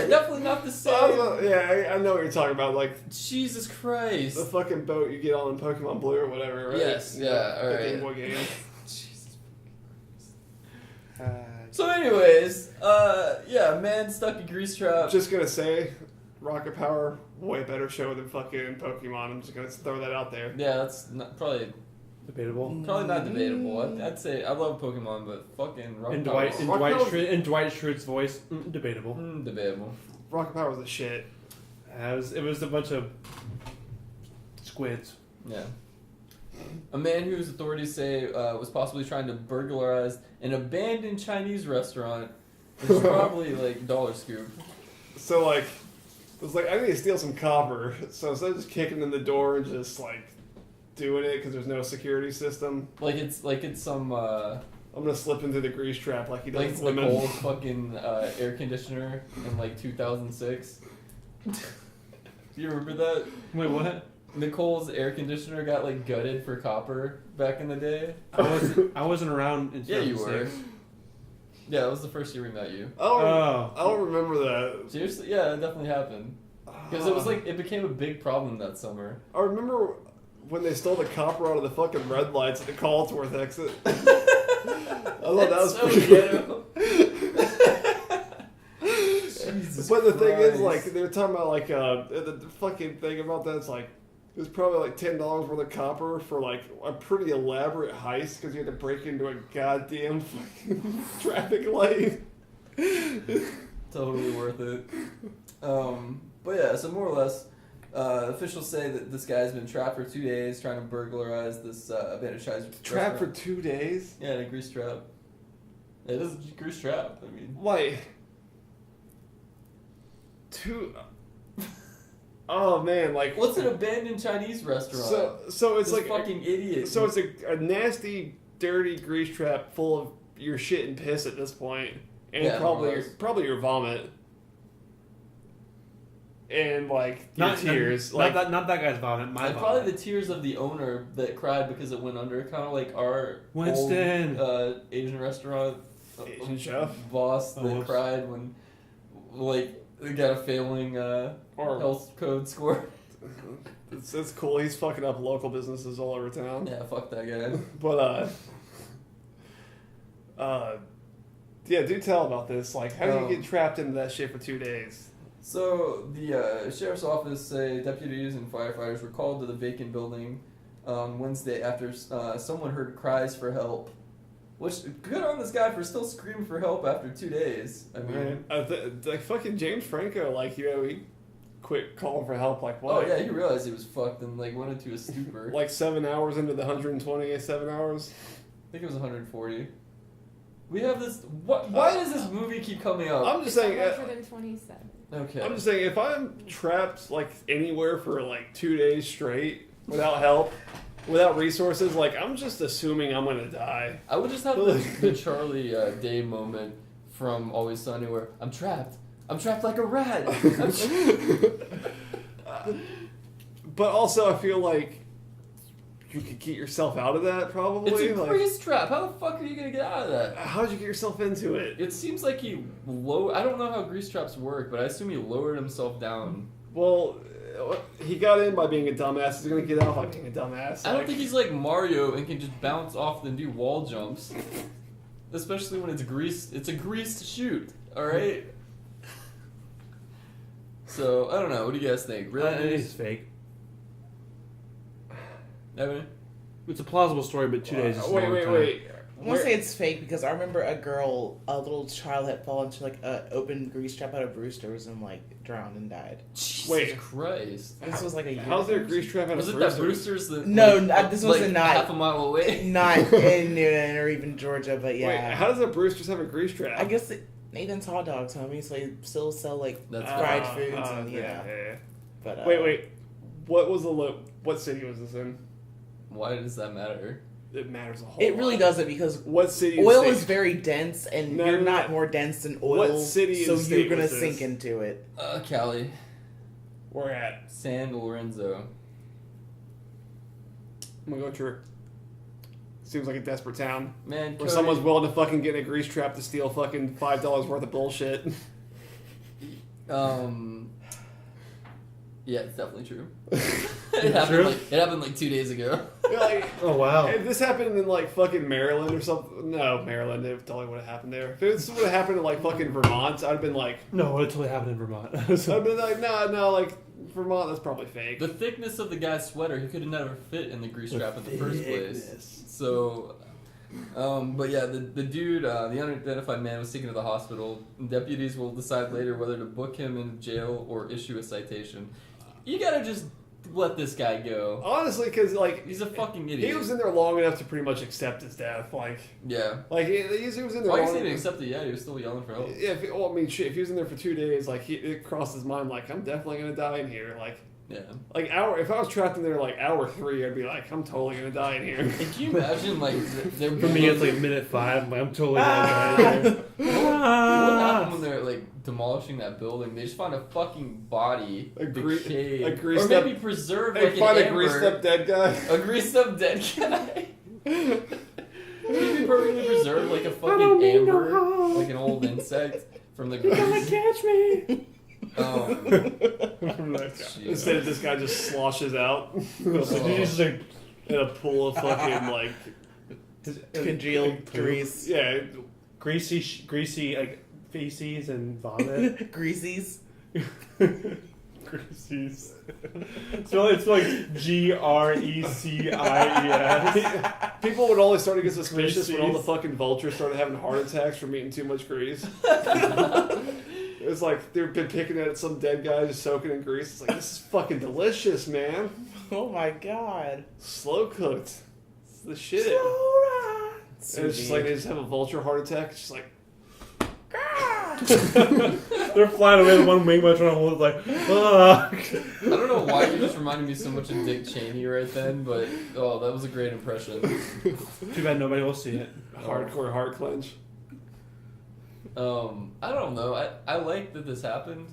definitely not the same. Yeah, I know what you're talking about. Like Jesus Christ. the fucking boat you get on in Pokemon Blue or whatever, right? Yes, yeah, The alright. Game Boy game. Jesus. So anyways, yeah, man stuck in grease trap. Just gonna say, Rocket Power, way better show than fucking Pokemon. I'm just gonna throw that out there. Yeah, that's probably Debatable. not debatable. I'd say I love Pokemon, but fucking Rocket In Power. Dwight Schrute's voice, debatable. Debatable. Rocket Power was the shit. It was a bunch of squids. Yeah. A man whose authorities say was possibly trying to burglarize an abandoned Chinese restaurant, which is probably like Dollar Scoop. So like, it was like I need to steal some copper. So instead of just kicking in the door and just like doing it because there's no security system, Like it's some I'm gonna slip into the grease trap like he does like with women. Nicole's fucking air conditioner in like 2006. Do you remember that? Wait, what? Nicole's air conditioner got like gutted for copper back in the day. I wasn't around in 2006. Yeah, you were. Yeah, that was the first year we met you. I don't remember that. Seriously? Yeah, it definitely happened. Because it was like, it became a big problem that summer. I remember when they stole the copper out of the fucking red lights at the Collinsworth exit. I thought that was so pretty ghetto. Jesus But the thing is, Christ. like, they were talking about, like, the fucking thing about that is, like, it was probably, like, $10 worth of copper for, like, a pretty elaborate heist because you had to break into a goddamn fucking traffic light. Totally worth it. But yeah, so more or less, officials say that this guy's been trapped for 2 days trying to burglarize this abandoned Chinese Trapped for restaurant. 2 days? Yeah, in a grease trap. It is a grease trap. I mean, Like, oh, man, like... what's an abandoned Chinese restaurant? So it's This like... fucking idiot. So it's a nasty, dirty grease trap full of your shit and piss at this point. And Yeah, probably more or less. probably your vomit. And like your tears. Not like that guy's vomit. My and vomit. probably the tears of the owner that cried because it went under, kind of like our Winston. old, Asian restaurant Asian chef. boss that whoops. cried when like they got a failing Or health code score. it's cool. He's fucking up local businesses all over town. Yeah, fuck that guy. But yeah, do tell about this. Like, how do you get trapped into that shit for 2 days? So the sheriff's office say deputies and firefighters were called to the vacant building on Wednesday after someone heard cries for help. Which, good on this guy for still screaming for help after 2 days. I mean, Like fucking James Franco, like he quit calling for help. Like what? oh yeah, he realized he was fucked and like went into a stupor. Like 7 hours into the 127 hours. I think it was 140. We have this. What? Why does this movie keep coming up? I'm just saying. 127. Okay. I'm just saying, if I'm trapped like anywhere for like 2 days straight without help, without resources, like I'm just assuming I'm gonna die. I would just have the Charlie Day moment from Always Sunny where I'm trapped like a rat. But also, I feel like you could get yourself out of that probably. It's a like, grease trap. How the fuck are you gonna get out of that? how'd you get yourself into it? It seems like he I don't know how grease traps work, but I assume he lowered himself down. Well, he got in by being a dumbass. He's gonna get out by being a dumbass. I don't think he's like Mario and can just bounce off and do wall jumps. Especially when it's grease. It's a greased chute. All right. So I don't know. What do you guys think? Really? It's fake. Evan? It's a plausible story, but 2 days is a long time. Wait. I want to say it's fake because I remember a little child had fallen into like an open grease trap out of Brewster's and like drowned and died. Jesus Wait. Christ. This was like a year. How's there a grease trap at Was a it that Brewster's? Brewster's that No, like, this wasn't like not- half a mile away? Not in Newton or even Georgia, but yeah. Wait, how does a Brewster's have a grease trap? I guess Nathan's Hot Dogs, homie, so they still sell like That's fried Ah, foods and yeah. But Wait. What was what city was this in? Why does that matter? It matters a whole it really lot. doesn't because What city? and oil state? is very dense and No, you're no, not no. more dense than oil. What city so and state you're gonna was this? sink into it. Cali. Where at? San Lorenzo. I'm gonna go true. Seems like a desperate town Man, where Cody, someone's willing to fucking get in a grease trap to steal fucking $5 worth of bullshit. Yeah, it's definitely true. It happened like 2 days ago. Like, Oh wow. if this happened in like fucking Maryland or something, no, Maryland, it totally would have happened there. If this would have happened in like fucking Vermont, I'd have been like, No, it totally happened in Vermont. I'd been like, no, like Vermont, that's probably fake. The thickness of the guy's sweater, he could have never fit in the grease trap in the first place. Thickness. So, but yeah, the dude, the unidentified man, was taken to the hospital. Deputies will decide later whether to book him in jail or issue a citation. You gotta just let this guy go. Honestly, because like He's a fucking idiot. he was in there long enough to pretty much accept his death. Like Yeah. he was in there Why long he didn't enough. accept it? Yeah, he was still yelling for help. Yeah, I mean, shit. If he was in there for 2 days, like it crossed his mind, like I'm definitely gonna die in here. Yeah. Like if I was trapped in there like hour 3, I'd be like, I'm totally gonna die in here. And can you imagine, like, they're For me, it's like minute 5. I'm totally gonna die. What happened when they're like demolishing that building? They just find a fucking body, A decayed, greased or maybe up- preserved They like find an a greased amber. up dead guy. A greased up dead guy. Maybe perfectly preserved like a don't fucking need no amber, help. like an old insect from the You gotta grease. catch me. Instead of this guy just sloshes out He's just like in a pool of fucking like Congealed grease. yeah. greasy like feces and vomit. Greasies. Greasies. So it's like GRECIES. People would only start to get suspicious when all the Greases. fucking vultures started having heart attacks from eating too much grease. It was like they've been picking at some dead guy just soaking in grease. It's like, this is fucking delicious, man. Oh my god. Slow cooked. It's the shit. And it's just like they just have a vulture heart attack. It's just like, They're flying away with one wing by trying to hold it like, ugh. I don't know why you just reminded me so much of Dick Cheney right then, but oh, that was a great impression. Too bad nobody will see it. hardcore heart clench. I don't know. I like that this happened.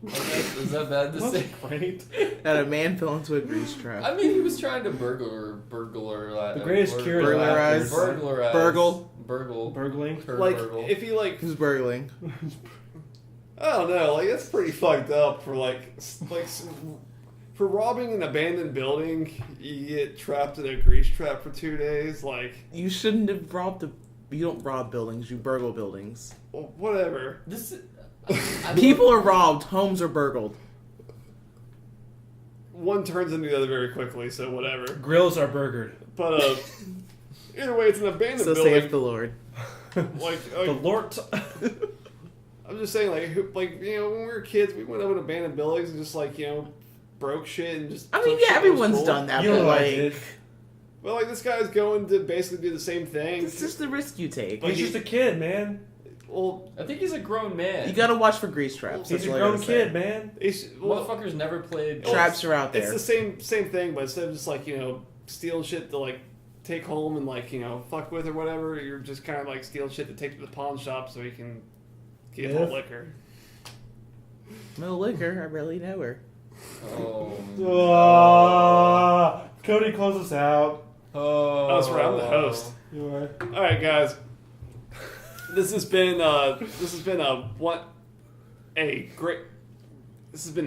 I guess. Is that bad to say? Great. That a man fell into a grease trap. I mean, he was trying to burglar. The greatest cure is Burglarize. laughter. Burglarize. Burgle. Burgling. Like, Burgle. if you like, Who's burgling? I don't know, like that's pretty fucked up for for robbing an abandoned building. You get trapped in a grease trap for 2 days. Like, You shouldn't have robbed You don't rob buildings, you burgle buildings. well, whatever. This is, People are robbed, homes are burgled. One turns into the other very quickly, so whatever. Grills are burgered. But either way, it's an abandoned So building. saith the Lord. The Lord. I'm just saying, like, when we were kids, we went up in abandoned buildings and just broke shit and just. I mean, took yeah, shit that was everyone's cool. done that, You know but what I like, did? But like, this guy's going to basically do the same thing. it's just the risk you take. He's just a kid, man. Well, I think he's a grown man. You gotta watch for grease traps. He's that's a all I grown gotta say. kid, man. Motherfuckers never played. Traps are out it's there. the same thing, but instead of just stealing shit to take home and fuck with or whatever, you're just kind of stealing shit to take to the pawn shop so you can get Yeah. more liquor. No liquor, I really know her. Oh. Cody, close us out. Oh. That's right, I'm the host. You are. All right, guys. This has been an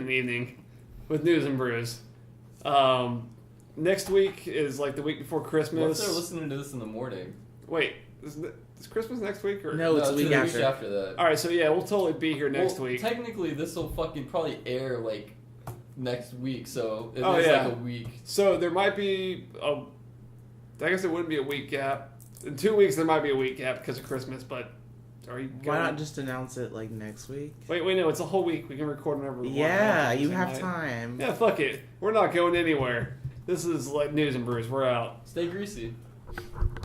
evening with Newz N Brewz. Next week is the week before Christmas. What if they're listening to this in the morning? Wait, is Christmas next week or No, it's a week after. that. All right, so yeah, we'll totally be here next week. Technically, this will fucking probably air next week, so it Oh, is yeah. a week. So there might be I guess it wouldn't be a week gap. In 2 weeks there might be a week gap because of Christmas, but are you Why going? not just announce it next week? Wait, no, it's a whole week. We can record whenever we want. Yeah, you Same have night. time. Yeah, fuck it. We're not going anywhere. This is Newz N Brewz. We're out. Stay greasy.